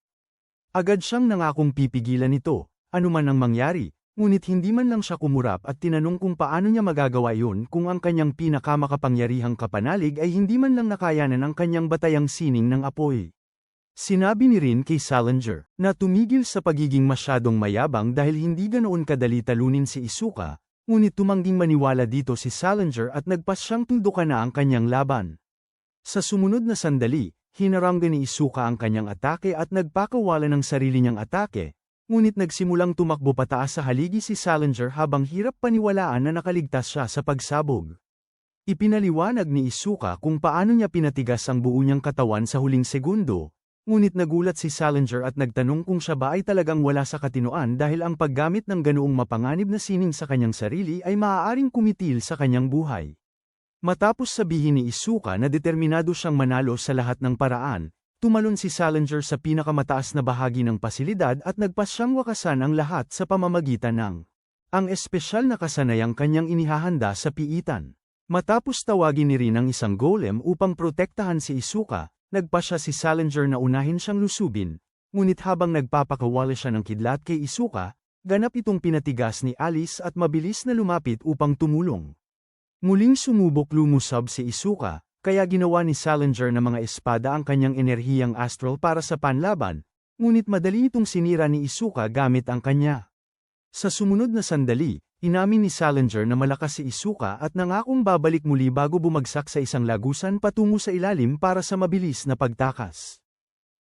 Agad siyang nangakong pipigilan ito, anuman ang mangyari, ngunit hindi man lang siya kumurap at tinanong kung paano niya magagawa yun kung ang kanyang pinakamakapangyarihang kapanalig ay hindi man lang nakayanan ang kanyang batayang sining ng apoy. Sinabi ni Rin kay Salinger na tumigil sa pagiging masyadong mayabang dahil hindi ganoon kadali talunin si Isuka. Ngunit tumangging maniwala dito si Salinger at nagpasyang tuldukan na ang kanyang laban. Sa sumunod na sandali, hinaranggan ni Isuka ang kanyang atake at nagpakawala ng sarili niyang atake, ngunit nagsimulang tumakbo pataas sa haligi si Salinger habang hirap paniwalaan na nakaligtas siya sa pagsabog. Ipinaliwanag ni Isuka kung paano niya pinatigas ang buo niyang katawan sa huling segundo, ngunit nagulat si Salinger at nagtanong kung siya ba ay talagang wala sa katinoan dahil ang paggamit ng ganoong mapanganib na sining sa kanyang sarili ay maaaring kumitil sa kanyang buhay. Matapos sabihin ni Isuka na determinado siyang manalo sa lahat ng paraan, tumalon si Salinger sa pinakamataas na bahagi ng pasilidad at nagpasyang wakasan ang lahat sa pamamagitan ng ang espesyal na kasanayang kanyang inihahanda sa piitan. Matapos tawagin ni Rin ang isang golem upang protektahan si Isuka, nagpasya si Salinger na unahin siyang lusubin, ngunit habang nagpapakawala siya ng kidlat kay Isuka, ganap itong pinatigas ni Alice at mabilis na lumapit upang tumulong. Muling sumubok lumusab si Isuka, kaya ginawa ni Salinger na mga espada ang kanyang enerhiyang astral para sa panlaban, ngunit madali itong sinira ni Isuka gamit ang kanya. Sa sumunod na sandali, inamin ni Salinger na malakas si Isuka at nangakong babalik muli bago bumagsak sa isang lagusan patungo sa ilalim para sa mabilis na pagtakas.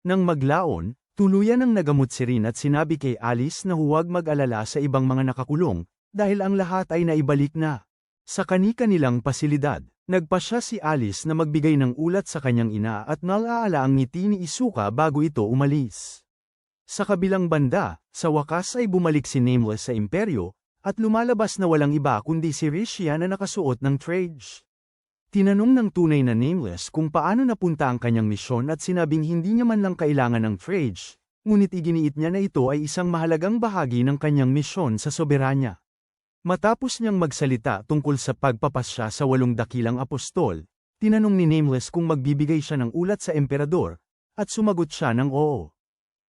Nang maglaon, tuluyan ang nagamot si Rin at sinabi kay Alice na huwag mag-alala sa ibang mga nakakulong, dahil ang lahat ay naibalik na. Sa kani-kanilang pasilidad, nagpasya si Alice na magbigay ng ulat sa kanyang ina at nalaala ang ngiti ni Isuka bago ito umalis. Sa kabilang banda, sa wakas ay bumalik si Nameless sa imperyo, at lumalabas na walang iba kundi si Rishia na nakasuot ng Trage. Tinanong ng tunay na Nameless kung paano napunta ang kanyang misyon at sinabing hindi niya man lang kailangan ng Trage, ngunit iginiit niya na ito ay isang mahalagang bahagi ng kanyang misyon sa soberanya. Matapos niyang magsalita tungkol sa pagpapasya sa 8 dakilang apostol, tinanong ni Nameless kung magbibigay siya ng ulat sa emperador, at sumagot siya ng oo.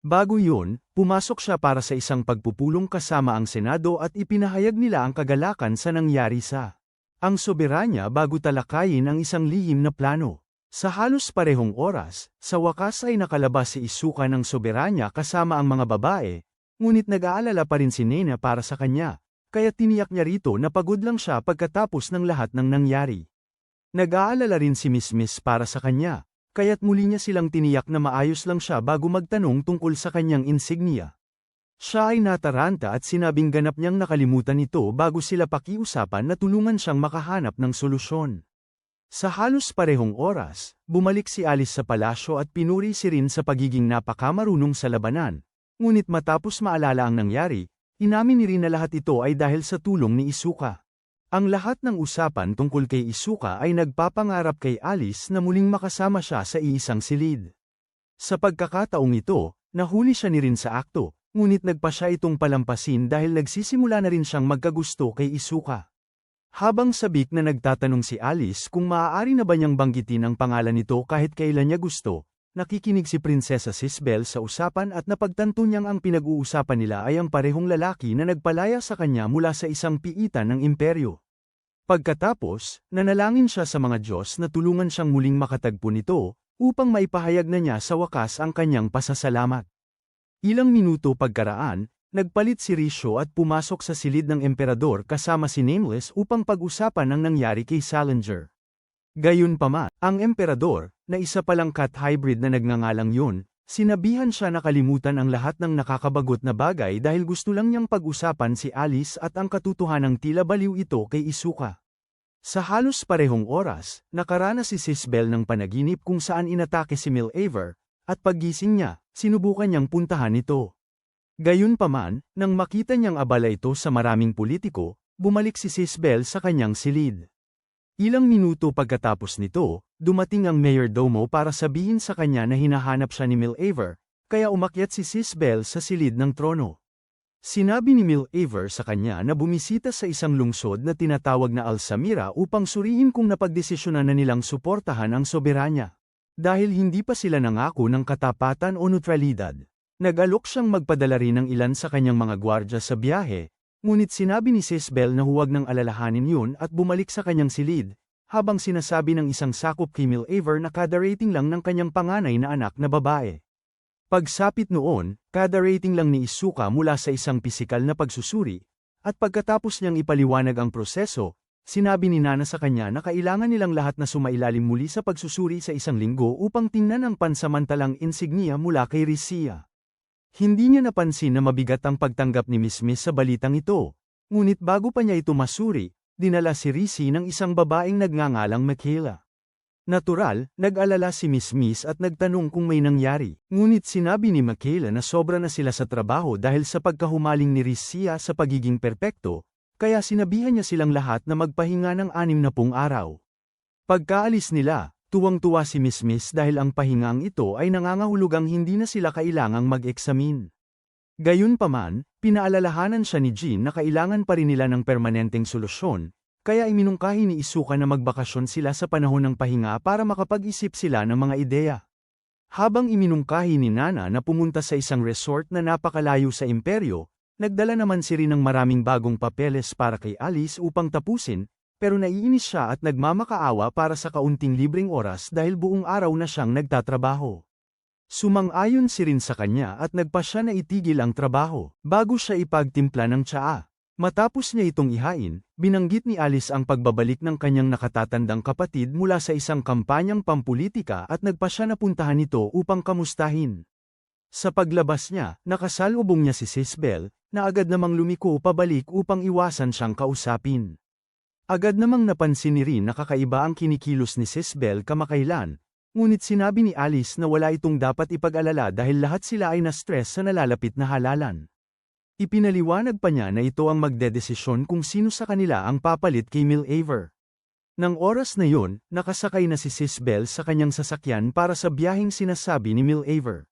Bago yun, pumasok siya para sa isang pagpupulong kasama ang Senado at ipinahayag nila ang kagalakan sa nangyari sa ang soberanya bago talakayin ang isang lihim na plano. Sa halos parehong oras, sa wakas ay nakalabas si Isuka ng soberanya kasama ang mga babae, ngunit nag-aalala pa rin si Nena para sa kanya, kaya tiniyak niya rito na pagod lang siya pagkatapos ng lahat ng nangyari. Nag-aalala rin si Miss para sa kanya, kaya't muli niya silang tiniyak na maayos lang siya bago magtanong tungkol sa kanyang insignia. Siya ay nataranta at sinabing ganap niyang nakalimutan ito bago sila pakiusapan na tulungan siyang makahanap ng solusyon. Sa halos parehong oras, bumalik si Alice sa palasyo at pinuri si Rin sa pagiging napakamarunong sa labanan, ngunit matapos maalala ang nangyari, inamin ni Rin na lahat ito ay dahil sa tulong ni Isuka. Ang lahat ng usapan tungkol kay Isuka ay nagpapangarap kay Alice na muling makasama siya sa iisang silid. Sa pagkakataong ito, nahuli siya ni Rin sa akto, ngunit nagpa siya itong palampasin dahil nagsisimula na rin siyang magkagusto kay Isuka. Habang sabik na nagtatanong si Alice kung maaari na ba niyang banggitin ang pangalan nito kahit kailan niya gusto, nakikinig si Prinsesa Sisbel sa usapan at napagtanto niyang ang pinag-uusapan nila ay ang parehong lalaki na nagpalaya sa kanya mula sa isang piitan ng imperyo. Pagkatapos, nanalangin siya sa mga Diyos na tulungan siyang muling makatagpo nito, upang maipahayag na niya sa wakas ang kanyang pasasalamat. Ilang minuto pagkaraan, nagpalit si Risho at pumasok sa silid ng emperador kasama si Nameless upang pag-usapan ang nangyari kay Salinger. Gayunpaman, ang emperador, na isa palang cat hybrid na nagngangalang yun, sinabihan siya na kalimutan ang lahat ng nakakabagot na bagay dahil gusto lang niyang pag-usapan si Alice at ang katotohanang tila baliw ito kay Isuka. Sa halos parehong oras, nakaranas si Sisbel ng panaginip kung saan inatake si Millaver, at paggising niya, sinubukan niyang puntahan ito. Gayunpaman, nang makita niyang abala ito sa maraming politiko, bumalik si Sisbel sa kanyang silid. Ilang minuto pagkatapos nito, dumating ang mayordomo para sabihin sa kanya na hinahanap siya ni Millaver, kaya umakyat si Sisbel sa silid ng trono. Sinabi ni Millaver sa kanya na bumisita sa isang lungsod na tinatawag na Alsamira upang suriin kung napagdesisyonan na nilang suportahan ang soberanya. Dahil hindi pa sila nangako ng katapatan o neutralidad. Nag-alok siyang magpadala rin ng ilan sa kanyang mga gwardya sa biyahe, ngunit sinabi ni Sisbel na huwag nang alalahanin yun at bumalik sa kanyang silid, habang sinasabi ng isang sakop kay Millaver na kada rating lang ng kanyang panganay na anak na babae. Pagsapit noon, kada rating lang ni Isuka mula sa isang pisikal na pagsusuri, at pagkatapos niyang ipaliwanag ang proseso, sinabi ni Nana sa kanya na kailangan nilang lahat na sumailalim muli sa pagsusuri sa isang linggo upang tingnan ang pansamantalang insignia mula kay Risia. Hindi niya napansin na mabigat ang pagtanggap ni Miss sa balitang ito, ngunit bago pa niya ito masuri, dinala si Risi ng isang babaeng nagngangalang Michaela. Natural, nag-alala si Miss at nagtanong kung may nangyari, ngunit sinabi ni Michaela na sobra na sila sa trabaho dahil sa pagkahumaling ni Risia sa pagiging perpekto, kaya sinabihan niya silang lahat na magpahinga ng 60 araw. Pagkaalis nila, tuwang-tuwa si Miss dahil ang pahingang ito ay nangangahulugang hindi na sila kailangang mag-eksamin. Gayunpaman, pinaalalahanan siya ni Jean na kailangan pa rin nila ng permanenteng solusyon, kaya iminungkahi ni Isuka na magbakasyon sila sa panahon ng pahinga para makapag-isip sila ng mga ideya. Habang iminungkahi ni Nana na pumunta sa isang resort na napakalayo sa imperyo, nagdala naman si Rin ng maraming bagong papeles para kay Alice upang tapusin, pero naiinis siya at nagmamakaawa para sa kaunting libreng oras dahil buong araw na siyang nagtatrabaho. Sumang-ayon si Rin sa kanya at nagpa siya na itigil ang trabaho, bago siya ipagtimpla ng tsaa. Matapos niya itong ihain, binanggit ni Alice ang pagbabalik ng kanyang nakatatandang kapatid mula sa isang kampanyang pampulitika at nagpa siya na puntahan ito upang kamustahin. Sa paglabas niya, nakasalubong niya si Sisbel, na agad namang lumiko pabalik upang iwasan siyang kausapin. Agad namang napansin ni Rin na kakaiba ang kinikilos ni Sisbel kamakailan, ngunit sinabi ni Alice na wala itong dapat ipag-alala dahil lahat sila ay na-stress sa nalalapit na halalan. Ipinaliwanag pa niya na ito ang magdedesisyon kung sino sa kanila ang papalit kay Millaver. Nang oras na yun, nakasakay na si Sisbel sa kanyang sasakyan para sa biyaheng sinasabi ni Millaver.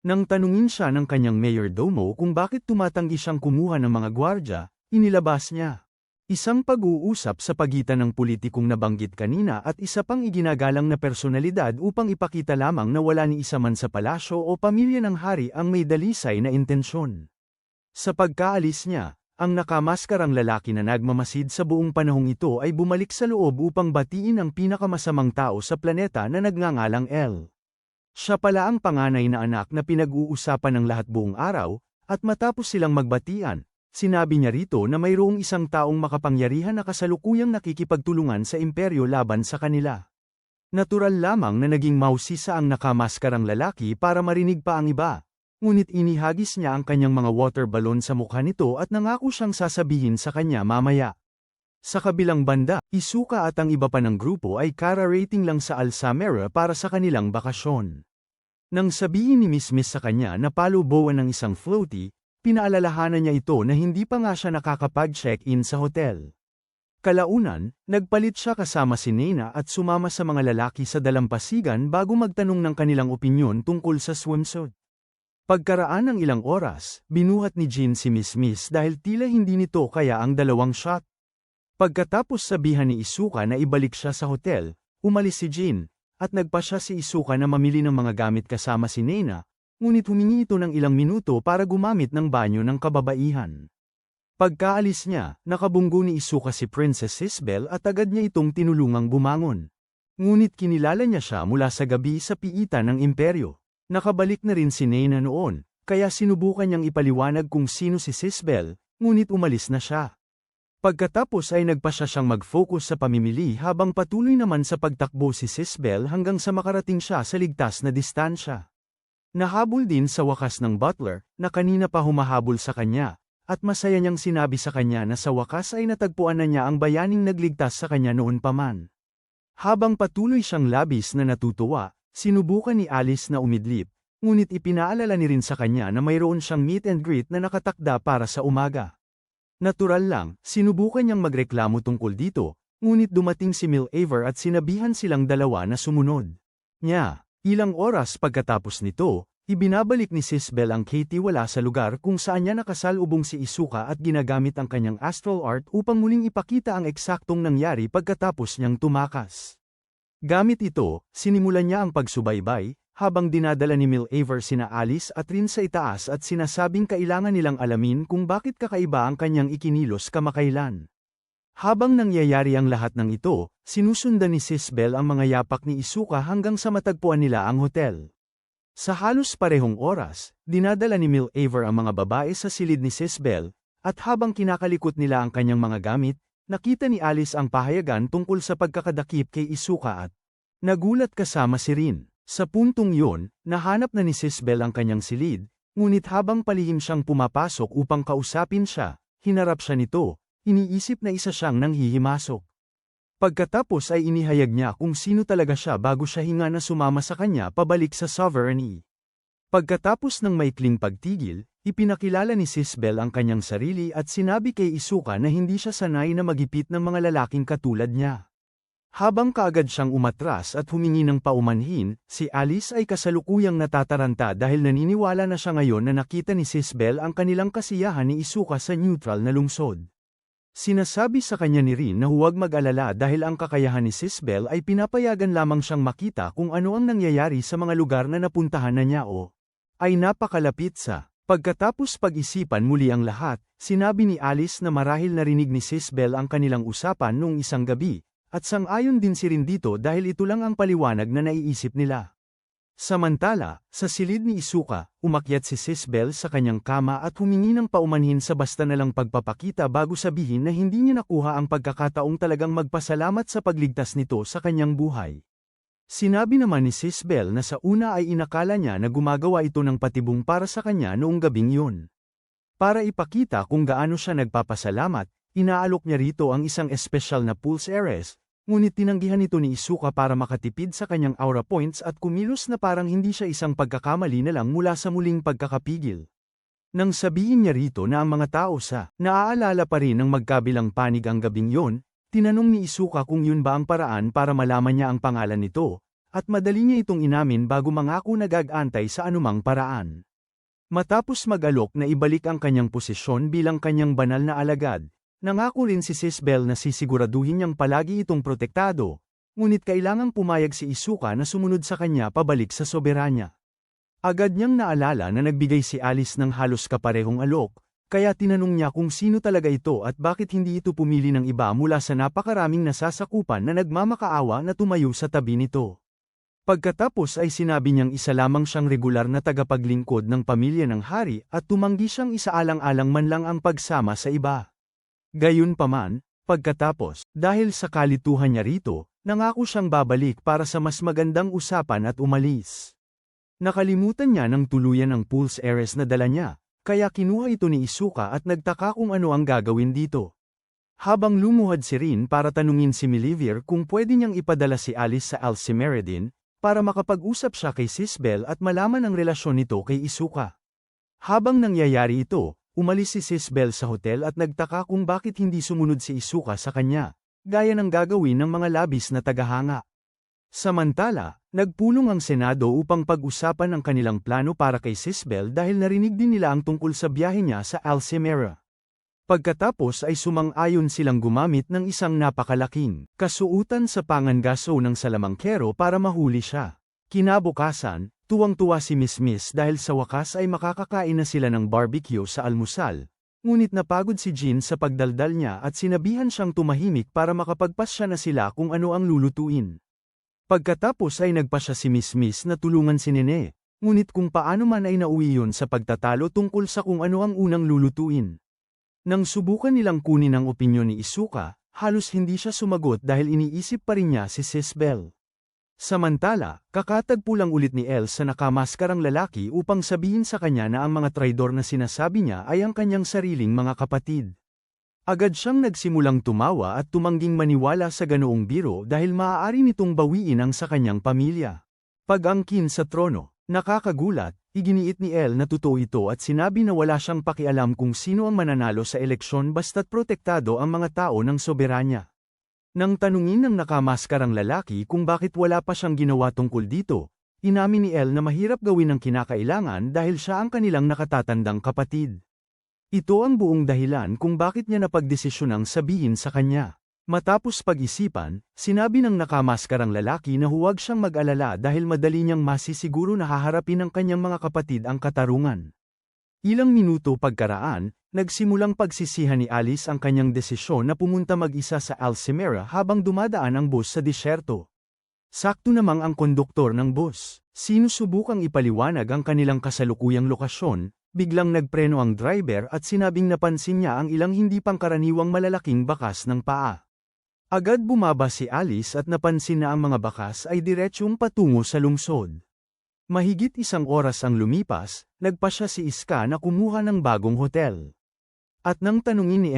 Nang tanungin siya ng kanyang mayordomo kung bakit tumatanggi siyang kumuha ng mga gwardya, inilabas niya. Isang pag-uusap sa pagitan ng politikong nabanggit kanina at isa pang iginagalang na personalidad upang ipakita lamang na wala ni isa man sa palasyo o pamilya ng hari ang may dalisay na intensyon. Sa pagkaalis niya, ang nakamaskarang lalaki na nagmamasid sa buong panahong ito ay bumalik sa loob upang batiin ang pinakamasamang tao sa planeta na nagngangalang L. Siya pala ang panganay na anak na pinag-uusapan ng lahat buong araw, at matapos silang magbatian, sinabi niya rito na mayroong isang taong makapangyarihan na kasalukuyang nakikipagtulungan sa imperyo laban sa kanila. Natural lamang na naging mausisa ang nakamaskarang lalaki para marinig pa ang iba, ngunit inihagis niya ang kanyang mga water balloon sa mukha nito at nangako siyang sasabihin sa kanya mamaya. Sa kabilang banda, Isuka at ang iba pa ng grupo ay kara-rating lang sa Alsamira para sa kanilang bakasyon. Nang sabihin ni Miss sa kanya na palubuan ng isang floaty, pinaalalahanan niya ito na hindi pa nga siya nakakapag-check-in sa hotel. Kalaunan, nagpalit siya kasama si Nena at sumama sa mga lalaki sa dalampasigan bago magtanong ng kanilang opinyon tungkol sa swimsuit. Pagkaraan ng ilang oras, binuhat ni Jean si Miss dahil tila hindi nito kaya ang 2 shot. Pagkatapos sabihan ni Isuka na ibalik siya sa hotel, umalis si Jean, at nagpa siya si Isuka na mamili ng mga gamit kasama si Nena, ngunit humingi ito ng ilang minuto para gumamit ng banyo ng kababaihan. Pagkaalis niya, nakabunggo ni Isuka si Princess Sisbel at agad niya itong tinulungang bumangon. Ngunit kinilala niya siya mula sa gabi sa piitan ng imperyo. Nakabalik na rin si Nayna noon, kaya sinubukan niyang ipaliwanag kung sino si Sisbel, ngunit umalis na siya. Pagkatapos ay nagpasya siyang mag-focus sa pamimili habang patuloy naman sa pagtakbo si Sisbel hanggang sa makarating siya sa ligtas na distansya. Nahabol din sa wakas ng butler, na kanina pa humahabol sa kanya, at masaya niyang sinabi sa kanya na sa wakas ay natagpuan na niya ang bayaning nagligtas sa kanya noon pa man. Habang patuloy siyang labis na natutuwa, sinubukan ni Alice na umidlip, ngunit ipinaalala ni rin sa kanya na mayroon siyang meet and greet na nakatakda para sa umaga. Natural lang, sinubukan niyang magreklamo tungkol dito, ngunit dumating si Milhaver at sinabihan silang dalawa na sumunod niya. Ilang oras pagkatapos nito, ibinabalik ni Sisbel ang Katie wala sa lugar kung saan niya nakasalubong si Isuka at ginagamit ang kanyang astral art upang muling ipakita ang eksaktong nangyari pagkatapos niyang tumakas. Gamit ito, sinimulan niya ang pagsubaybay, habang dinadala ni Milhaver sina Alice at Rin sa itaas at sinasabing kailangan nilang alamin kung bakit kakaiba ang kanyang ikinilos kamakailan. Habang nangyayari ang lahat ng ito, sinusundan ni Sisbel ang mga yapak ni Isuka hanggang sa matagpuan nila ang hotel. Sa halos parehong oras, dinadala ni Milhaver ang mga babae sa silid ni Sisbel, at habang kinakalikot nila ang kanyang mga gamit, nakita ni Alice ang pahayagan tungkol sa pagkakadakip kay Isuka at nagulat kasama si Rin. Sa puntong yun, nahanap na ni Sisbel ang kanyang silid, ngunit habang palihim siyang pumapasok upang kausapin siya, hinarap siya nito, iniisip na isa siyang nanghihimasok. Pagkatapos ay inihayag niya kung sino talaga siya bago siya hinga na sumama sa kanya pabalik sa Sovereignty. Pagkatapos ng maikling pagtigil, ipinakilala ni Sisbel ang kanyang sarili at sinabi kay Isuka na hindi siya sanay na magipit ng mga lalaking katulad niya. Habang kaagad siyang umatras at humingi ng paumanhin, si Alice ay kasalukuyang natataranta dahil naniniwala na siya ngayon na nakita ni Sisbel ang kanilang kasiyahan ni Isuka sa neutral na lungsod. Sinasabi sa kanya ni Rin na huwag mag-alala dahil ang kakayahan ni Sisbel ay pinapayagan lamang siyang makita kung ano ang nangyayari sa mga lugar na napuntahan na niya o ay napakalapit sa. Pagkatapos pag-isipan muli ang lahat, sinabi ni Alice na marahil narinig ni Sisbel ang kanilang usapan noong isang gabi. At sang-ayon din si Rin dito dahil ito lang ang paliwanag na naiisip nila. Samantala, sa silid ni Isuka, umakyat si Sisbel sa kanyang kama at humingi ng paumanhin sa basta nalang pagpapakita bago sabihin na hindi niya nakuha ang pagkakataong talagang magpasalamat sa pagligtas nito sa kanyang buhay. Sinabi naman ni Sisbel na sa una ay inakala niya na gumagawa ito ng patibong para sa kanya noong gabing yun. Para ipakita kung gaano siya nagpapasalamat, inaalok niya rito ang isang espesyal na pulse heiress. Ngunit tinanggihan ito ni Isuka para makatipid sa kanyang aura points at kumilos na parang hindi siya isang pagkakamali na lang mula sa muling pagkakapigil. Nang sabihin niya rito na ang mga tao sa naaalala pa rin ng magkabilang panig ang gabing yon, tinanong ni Isuka kung yun ba ang paraan para malaman niya ang pangalan nito, at madali niya itong inamin bago mangako na gag-antay sa anumang paraan. Matapos mag-alok na ibalik ang kanyang posisyon bilang kanyang banal na alagad, nangako rin si Sisbel na sisiguraduhin niyang palagi itong protektado, ngunit kailangang pumayag si Isuka na sumunod sa kanya pabalik sa soberanya. Agad niyang naalala na nagbigay si Alice ng halos kaparehong alok, kaya tinanong niya kung sino talaga ito at bakit hindi ito pumili ng iba mula sa napakaraming nasasakupan na nagmamakaawa na tumayo sa tabi nito. Pagkatapos ay sinabi niyang isa lamang siyang regular na tagapaglingkod ng pamilya ng hari at tumanggi siyang isaalang-alang man lang ang pagsama sa iba. Gayunpaman, pagkatapos, dahil sa kalituhan niya rito, nangako siyang babalik para sa mas magandang usapan at umalis. Nakalimutan niya ng tuluyan ang pulse heiress na dala niya, kaya kinuha ito ni Isuka at nagtaka kung ano ang gagawin dito. Habang lumuhad si Rin para tanungin si Milhaver kung pwede niyang ipadala si Alice sa Alcimeridin, para makapag-usap siya kay Sisbel at malaman ang relasyon nito kay Isuka. Habang nangyayari ito, umalis si Sisbel sa hotel at nagtaka kung bakit hindi sumunod si Isuka sa kanya, gaya ng gagawin ng mga labis na tagahanga. Samantala, nagpulong ang Senado upang pag-usapan ang kanilang plano para kay Sisbel dahil narinig din nila ang tungkol sa biyahe niya sa Alcimera. Pagkatapos ay sumang-ayon silang gumamit ng isang napakalaking kasuutan sa pangangaso ng salamangkero para mahuli siya. Kinabukasan, tuwang-tuwa si Miss dahil sa wakas ay makakakain na sila ng barbecue sa almusal, ngunit napagod si Jean sa pagdaldal niya at sinabihan siyang tumahimik para makapagpasya na sila kung ano ang lulutuin. Pagkatapos ay nagpa siya si Miss na tulungan si Nene, ngunit kung paano man ay nauwi yun sa pagtatalo tungkol sa kung ano ang unang lulutuin. Nang subukan nilang kunin ang opinyon ni Isuka, halos hindi siya sumagot dahil iniisip pa rin niya si Sis Bell. Samantala, kakatagpo lang ulit ni Elle sa nakamaskarang lalaki upang sabihin sa kanya na ang mga traidor na sinasabi niya ay ang kanyang sariling mga kapatid. Agad siyang nagsimulang tumawa at tumangging maniwala sa ganoong biro dahil maaari nitong bawiin ang sa kanyang pamilya. Pag-angkin sa trono, nakakagulat, iginiit ni Elle na totoo ito at sinabi na wala siyang pakialam kung sino ang mananalo sa eleksyon basta't protektado ang mga tao ng soberanya. Nang tanungin ng nakamaskarang lalaki kung bakit wala pa siyang ginawa tungkol dito, inamin ni Elle na mahirap gawin ang kinakailangan dahil siya ang kanilang nakatatandang kapatid. Ito ang buong dahilan kung bakit niya napagdesisyonang sabihin sa kanya. Matapos pag-isipan, sinabi ng nakamaskarang lalaki na huwag siyang mag-alala dahil madali niyang masisiguro na haharapin ng kanyang mga kapatid ang katarungan. Ilang minuto pagkaraan, nagsimulang pagsisihan ni Alice ang kanyang desisyon na pumunta mag-isa sa Alcimera habang dumadaan ang bus sa disyerto. Sakto namang ang konduktor ng bus, sinusubukang ipaliwanag ang kanilang kasalukuyang lokasyon, biglang nagpreno ang driver at sinabing napansin niya ang ilang hindi pangkaraniwang malalaking bakas ng paa. Agad bumaba si Alice at napansin na ang mga bakas ay diretsyong patungo sa lungsod. Mahigit isang oras ang lumipas, nagpa siya si Iska na kumuha ng bagong hotel. At nang tanungin ni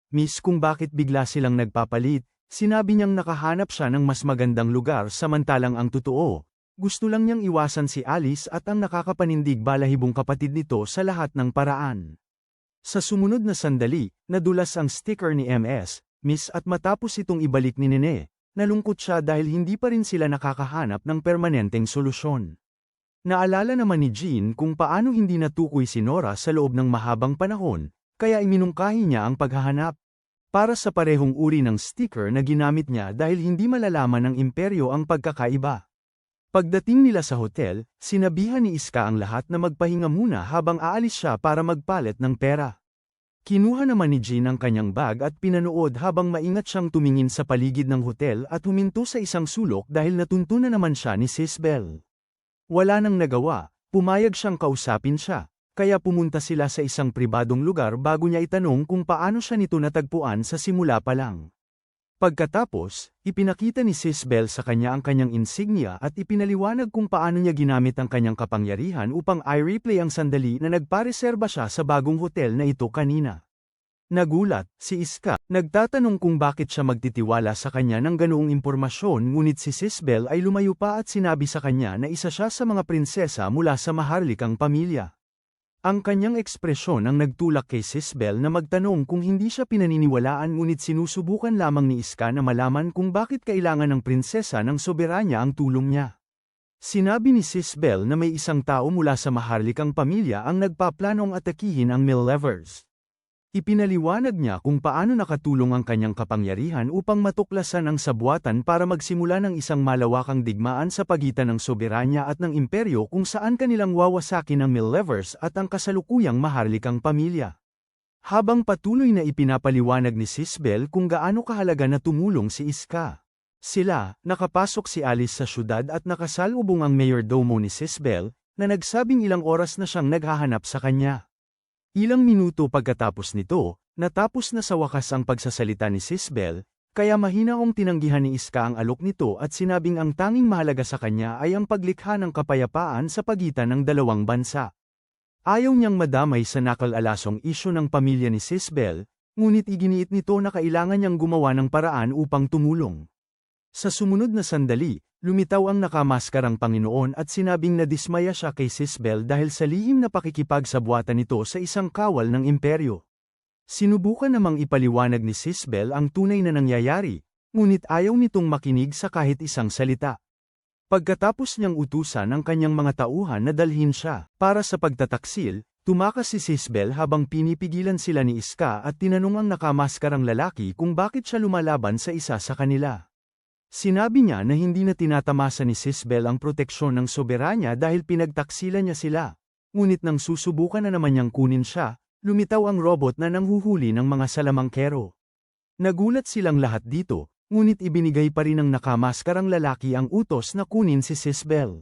Miss kung bakit bigla silang nagpapalit, sinabi niyang nakahanap siya ng mas magandang lugar samantalang ang totoo, gusto lang niyang iwasan si Alice at ang nakakapanindig balahibong kapatid nito sa lahat ng paraan. Sa sumunod na sandali, nadulas ang sticker ni Miss at matapos itong ibalik ni Nene, nalungkot siya dahil hindi pa rin sila nakakahanap ng permanenteng solusyon. Naalala naman ni Jean kung paano hindi natukoy si Nora sa loob ng mahabang panahon, kaya iminungkahi niya ang paghahanap. Para sa parehong uri ng sticker na ginamit niya dahil hindi malalaman ng imperyo ang pagkakaiba. Pagdating nila sa hotel, sinabihan ni Iska ang lahat na magpahinga muna habang aalis siya para magpalit ng pera. Kinuha naman ni Jean ang kanyang bag at pinanood habang maingat siyang tumingin sa paligid ng hotel at huminto sa isang sulok dahil natuntunan naman siya ni Sis Bell. Wala nang nagawa, pumayag siyang kausapin siya, kaya pumunta sila sa isang pribadong lugar bago niya itanong kung paano siya nito natagpuan sa simula pa lang. Pagkatapos, ipinakita ni Sis Bell sa kanya ang kanyang insignia at ipinaliwanag kung paano niya ginamit ang kanyang kapangyarihan upang i-replay ang sandali na nagpareserba siya sa bagong hotel na ito kanina. Nagulat, si Iska, nagtatanong kung bakit siya magtitiwala sa kanya ng ganoong impormasyon ngunit si Sis Bell ay lumayo pa at sinabi sa kanya na isa siya sa mga prinsesa mula sa maharlikang pamilya. Ang kanyang ekspresyon ang nagtulak kay Sis Bell na magtanong kung hindi siya pinaniniwalaan ngunit sinusubukan lamang ni Iska na malaman kung bakit kailangan ng prinsesa ng soberanya ang tulong niya. Sinabi ni Sis Bell na may isang tao mula sa maharlikang pamilya ang nagpaplanong atakihin ang Millevers. Ipinaliwanag niya kung paano nakatulong ang kanyang kapangyarihan upang matuklasan ang sabwatan para magsimula ng isang malawakang digmaan sa pagitan ng soberanya at ng imperyo kung saan kanilang wawasakin ang Millevers at ang kasalukuyang maharlikang pamilya. Habang patuloy na ipinapaliwanag ni Sis Bell kung gaano kahalaga na tumulong si Iska. Nakapasok si Alice sa syudad at nakasalubong ang mayordomo ni Sis Bell, na nagsabing ilang oras na siyang naghahanap sa kanya. Ilang minuto pagkatapos nito, natapos na sa wakas ang pagsasalita ni Sis Bell, kaya mahinaong tinanggihan ni Iska ang alok nito at sinabing ang tanging mahalaga sa kanya ay ang paglikha ng kapayapaan sa pagitan ng dalawang bansa. Ayaw niyang madamay sa nakal-alasong isyu ng pamilya ni Sis Bell, ngunit iginiit nito na kailangan niyang gumawa ng paraan upang tumulong. Sa sumunod na sandali, lumitaw ang nakamaskarang Panginoon at sinabing nadismaya siya kay Sis Bell dahil sa lihim na pakikipagsabwatan nito sa isang kawal ng imperyo. Sinubukan namang ipaliwanag ni Sis Bell ang tunay na nangyayari, ngunit ayaw nitong makinig sa kahit isang salita. Pagkatapos niyang utusan ang kanyang mga tauhan na dalhin siya para sa pagtataksil, tumakas si Sis Bell habang pinipigilan sila ni Iska at tinanong ang nakamaskarang lalaki kung bakit siya lumalaban sa isa sa kanila. Sinabi niya na hindi na tinatamasa ni Sis Bell ang proteksyon ng soberanya dahil pinagtaksilan niya sila. Ngunit nang susubukan na naman niyang kunin siya, lumitaw ang robot na nanghuhuli ng mga salamangkero. Nagulat silang lahat dito, ngunit ibinigay pa rin ng nakamaskarang lalaki ang utos na kunin si Sisbel.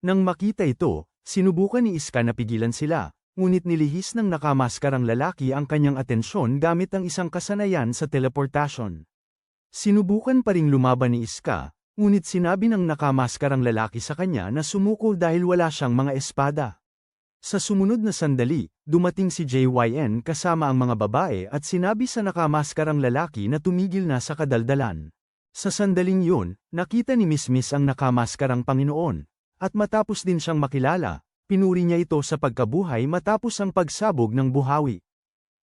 Nang makita ito, sinubukan ni Iska na pigilan sila, ngunit nilihis ng nakamaskarang lalaki ang kanyang atensyon gamit ang isang kasanayan sa teleportasyon. Sinubukan pa ring lumaban ni Iska, ngunit sinabi ng nakamaskarang lalaki sa kanya na sumuko dahil wala siyang mga espada. Sa sumunod na sandali, dumating si JYN kasama ang mga babae at sinabi sa nakamaskarang lalaki na tumigil na sa kadaldalan. Sa sandaling yun, nakita ni Miss Miss ang nakamaskarang Panginoon, at matapos din siyang makilala, pinuri niya ito sa pagkabuhay matapos ang pagsabog ng buhawi.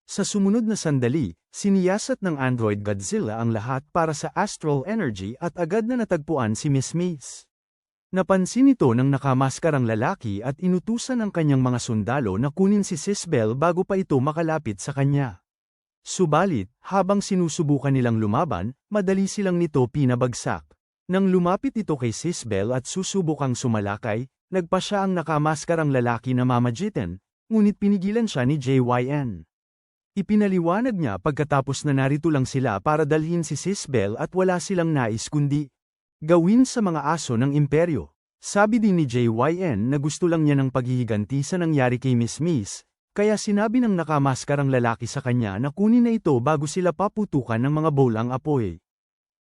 Sa sumunod na sandali, siniyasat ng Android Godzilla ang lahat para sa astral energy at agad na natagpuan si Miss Miss. Napansin ito ng nakamaskarang lalaki at inutusan ang kanyang mga sundalo na kunin si Sisbel bago pa ito makalapit sa kanya. Subalit, habang sinusubukan nilang lumaban, madali silang nito pinabagsak. Nang lumapit ito kay Sisbel at susubukang sumalakay, nagpa siya ang nakamaskarang lalaki na mamagitan, ngunit pinigilan siya ni JYN. Ipinaliwanag niya pagkatapos na narito lang sila para dalhin si Sisbel at wala silang nais kundi gawin sa mga aso ng imperyo. Sabi din ni JYN na gusto lang niya ng paghihiganti sa nangyari kay Miss Miss, kaya sinabi ng nakamaskarang lalaki sa kanya na kunin na ito bago sila paputukan ng mga bolang apoy.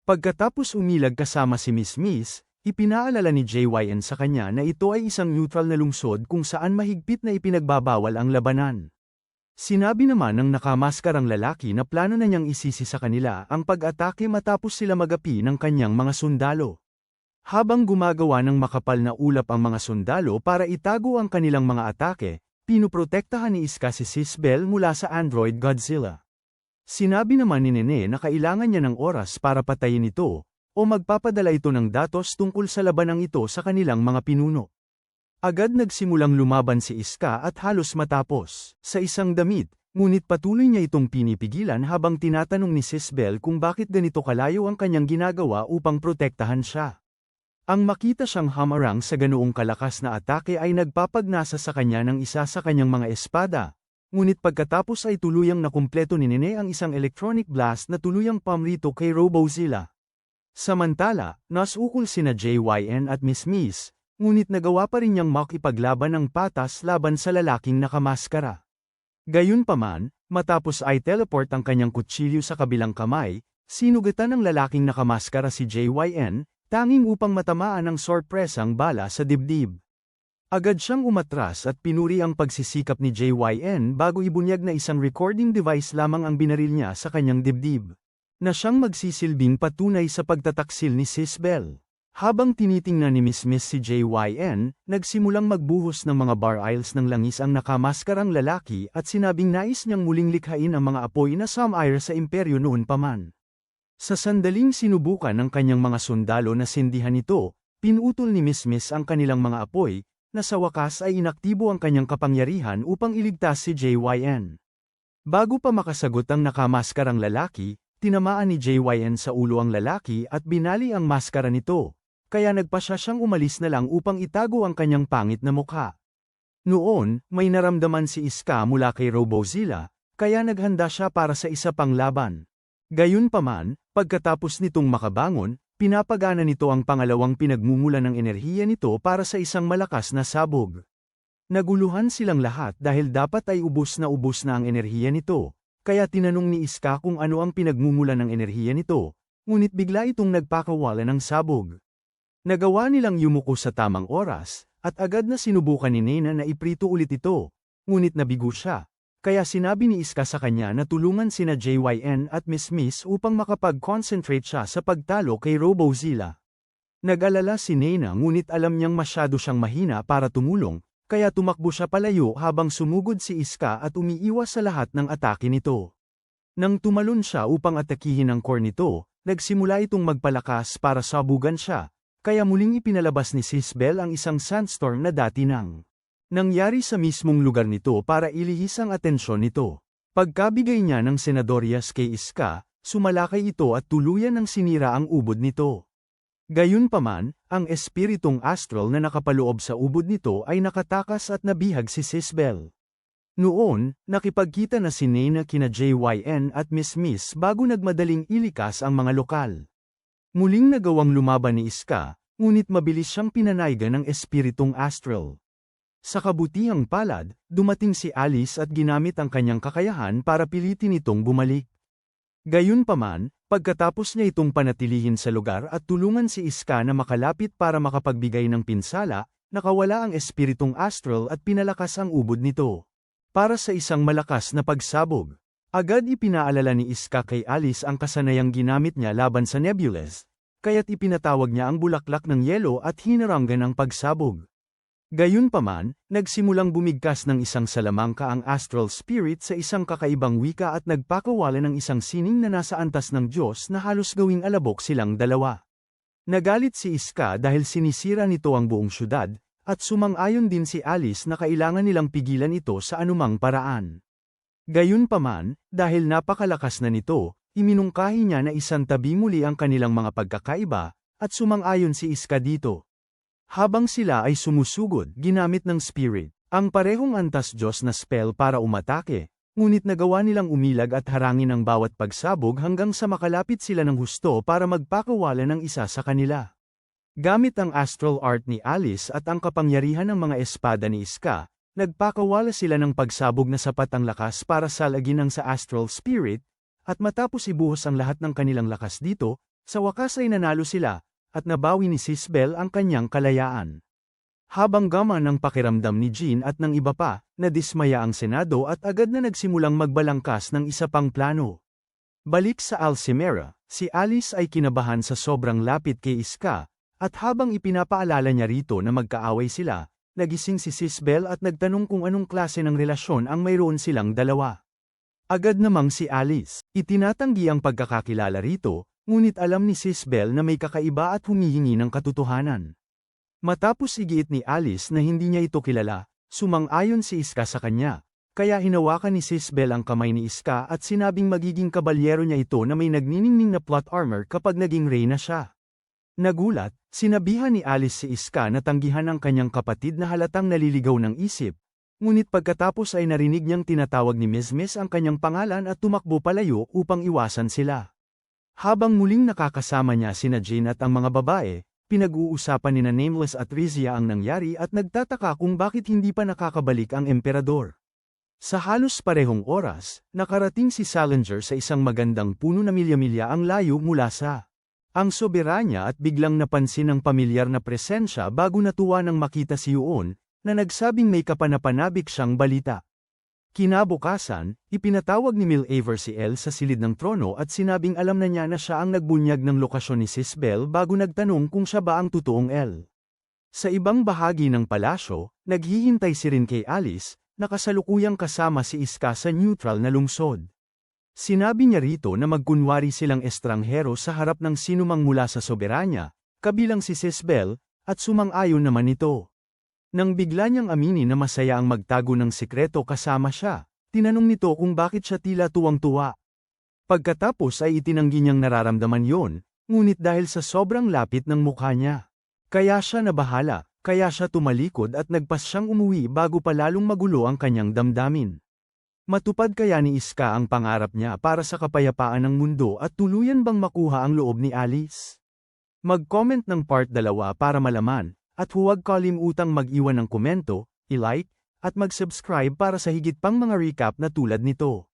Pagkatapos umilag kasama si Miss Miss, ipinaalala ni JYN sa kanya na ito ay isang neutral na lungsod kung saan mahigpit na ipinagbabawal ang labanan. Sinabi naman ng nakamaskarang lalaki na plano na niyang isisi sa kanila ang pag-atake matapos sila magapi ng kanyang mga sundalo. Habang gumagawa ng makapal na ulap ang mga sundalo para itago ang kanilang mga atake, pinuprotektahan ni Iska si Sisbel mula sa Android Godzilla. Sinabi naman ni Nene na kailangan niya ng oras para patayin ito, o magpapadala ito ng datos tungkol sa labanang ito sa kanilang mga pinuno. Agad nagsimulang lumaban si Iska at halos matapos sa isang damit, ngunit patuloy niya itong pinipigilan habang tinatanong ni Sisbel kung bakit ganito kalayo ang kanyang ginagawa upang protektahan siya. Ang makita siyang hamarang sa ganoong kalakas na atake ay nagpapagnasa sa kanya ng isa sa kanyang mga espada, ngunit pagkatapos ay tuluyang nakumpleto ni Nene ang isang electronic blast na tuluyang pamrito kay Robozilla. Samantala, nasukol sina JYN at Miss Miss, ngunit nagawa pa rin niyang makipaglaban ng patas laban sa lalaking nakamaskara. Gayunpaman, matapos ay teleport ang kanyang kutsilyo sa kabilang kamay, sinugatan ng lalaking nakamaskara si JYN, tanging upang matamaan ng sorpresang bala sa dibdib. Agad siyang umatras at pinuri ang pagsisikap ni JYN bago ibunyag na isang recording device lamang ang binaril niya sa kanyang dibdib, na siyang magsisilbing patunay sa pagtataksil ni Sisbel. Habang tinitingnan ni Miss Miss si JYN, nagsimulang magbuhos ng mga bar aisles ng langis ang nakamaskarang lalaki at sinabing nais niyang muling likhain ang mga apoy na Samire sa imperyo noon pa man. Sa sandaling sinubukan ng kanyang mga sundalo na sindihan ito, pinutol ni Miss Miss ang kanilang mga apoy, na sa wakas ay inaktibo ang kanyang kapangyarihan upang iligtas si JYN. Bago pa makasagot ang nakamaskarang lalaki, tinamaan ni JYN sa ulo ang lalaki at binali ang maskara nito. Kaya nagpasya siyang umalis na lang upang itago ang kanyang pangit na mukha. Noon, may naramdaman si Iska mula kay Robozilla, kaya naghanda siya para sa isa pang laban. Gayunpaman, pagkatapos nitong makabangon, pinapagana nito ang pangalawang pinagmumulan ng enerhiya nito para sa isang malakas na sabog. Naguluhan silang lahat dahil dapat ay ubos na ang enerhiya nito, kaya tinanong ni Iska kung ano ang pinagmumulan ng enerhiya nito, ngunit bigla itong nagpakawala ng sabog. Nagawa nilang yumuko sa tamang oras, at agad na sinubukan ni Nena na iprito ulit ito, ngunit nabigo siya, kaya sinabi ni Iska sa kanya na tulungan sina JYN at Miss Miss upang makapag-concentrate siya sa pagtalo kay Robozilla. Nag-alala si Nena ngunit alam niyang masyado siyang mahina para tumulong, kaya tumakbo siya palayo habang sumugod si Iska at umiiwas sa lahat ng atake nito. Nang tumalon siya upang atakihin ang core nito, nagsimula itong magpalakas para sabugan siya. Kaya muling ipinalabas ni Sisbel ang isang sandstorm na dati nang nangyari sa mismong lugar nito para ilihis ang atensyon nito. Pagkabigay niya ng senadorias kay Iska, sumalakay ito at tuluyan ng sinira ang ubod nito. Gayunpaman, ang espiritong astral na nakapaloob sa ubod nito ay nakatakas at nabihag si Sisbel. Noon, nakipagkita na si Nena kina JYN at Miss Miss bago nagmadaling ilikas ang mga lokal. Muling nagawang lumaban ni Iska, ngunit mabilis siyang pinanayagan ng espiritong astral. Sa kabutihang palad, dumating si Alice at ginamit ang kanyang kakayahan para pilitin itong bumalik. Gayunpaman, pagkatapos niya itong panatilihin sa lugar at tulungan si Iska na makalapit para makapagbigay ng pinsala, nakawala ang espiritong astral at pinalakas ang ubod nito. Para sa isang malakas na pagsabog, agad ipinaalala ni Iska kay Alice ang kasanayang ginamit niya laban sa Nebulas, kaya't ipinatawag niya ang bulaklak ng yelo at hinaranggan ang pagsabog. Gayunpaman, nagsimulang bumigkas ng isang salamangka ang astral spirit sa isang kakaibang wika at nagpakawala ng isang sining na nasa antas ng Diyos na halos gawing alabok silang dalawa. Nagalit si Iska dahil sinisira nito ang buong syudad, at sumang-ayon din si Alice na kailangan nilang pigilan ito sa anumang paraan. Gayunpaman, dahil napakalakas na nito, iminungkahi niya na isantabi muli ang kanilang mga pagkakaiba, at sumang-ayon si Iska dito. Habang sila ay sumusugod, ginamit ng spirit, ang parehong antas Diyos na spell para umatake, ngunit nagawa nilang umilag at harangin ang bawat pagsabog hanggang sa makalapit sila ng husto para magpakawala ng isa sa kanila. Gamit ang astral art ni Alice at ang kapangyarihan ng mga espada ni Iska, nagpakawala sila ng pagsabog na sapat ang lakas para salagin ang sa astral spirit, at matapos ibuhos ang lahat ng kanilang lakas dito, sa wakas ay nanalo sila, at nabawi ni Sisbel ang kanyang kalayaan. Habang gama ng pakiramdam ni Jean at ng iba pa, nadismaya ang Senado at agad na nagsimulang magbalangkas ng isa pang plano. Balik sa Alcimera, si Alice ay kinabahan sa sobrang lapit kay Iska, at habang ipinapaalala niya rito na magkaaway sila, nagising si Sisbel at nagtanong kung anong klase ng relasyon ang mayroon silang dalawa. Agad namang si Alice, itinatanggi ang pagkakakilala rito, ngunit alam ni Sisbel na may kakaiba at humihingi ng katotohanan. Matapos igiit ni Alice na hindi niya ito kilala, sumang-ayon si Iska sa kanya, kaya hinawakan ni Sisbel ang kamay ni Iska at sinabing magiging kabalyero niya ito na may nagniningning na plot armor kapag naging reyna siya. Nagulat, sinabihan ni Alice si Iska na tanggihan ang kanyang kapatid na halatang naliligaw ng isip, ngunit pagkatapos ay narinig niyang tinatawag ni Mizmiz ang kanyang pangalan at tumakbo palayo upang iwasan sila. Habang muling nakakasama niya sina Jean at ang mga babae, pinag-uusapan nina Nameless at Rizia ang nangyari at nagtataka kung bakit hindi pa nakakabalik ang emperador. Sa halos parehong oras, nakarating si Salinger sa isang magandang puno na milya-milya ang layo mula sa ang soberanya at biglang napansin ang pamilyar na presensya bago natuwa nang makita si Yuon, na nagsabing may kapanapanabik siyang balita. Kinabukasan, ipinatawag ni Milaver si El sa silid ng trono at sinabing alam na niya na siya ang nagbunyag ng lokasyon ni Sisbel bago nagtanong kung siya ba ang totoong El. Sa ibang bahagi ng palasyo, naghihintay si rin kay Alice, na kasalukuyang kasama si Iska sa neutral na lungsod. Sinabi niya rito na magkunwari silang estranghero sa harap ng sinumang mula sa soberanya, kabilang si Sisbel, at sumang-ayon naman ito. Nang bigla niyang aminin na masaya ang magtago ng sikreto kasama siya, tinanong nito kung bakit siya tila tuwang-tuwa. Pagkatapos ay itinanggi niyang nararamdaman yon, ngunit dahil sa sobrang lapit ng mukha niya. Kaya siya nabahala, kaya siya tumalikod at nagpas siyang umuwi bago pa lalong magulo ang kanyang damdamin. Matupad kaya ni Iska ang pangarap niya para sa kapayapaan ng mundo at tuluyan bang makuha ang loob ni Alice? Mag-comment ng part 2 para malaman. At huwag kalimutang mag-iwan ng komento, i-like, at mag-subscribe para sa higit pang mga recap na tulad nito.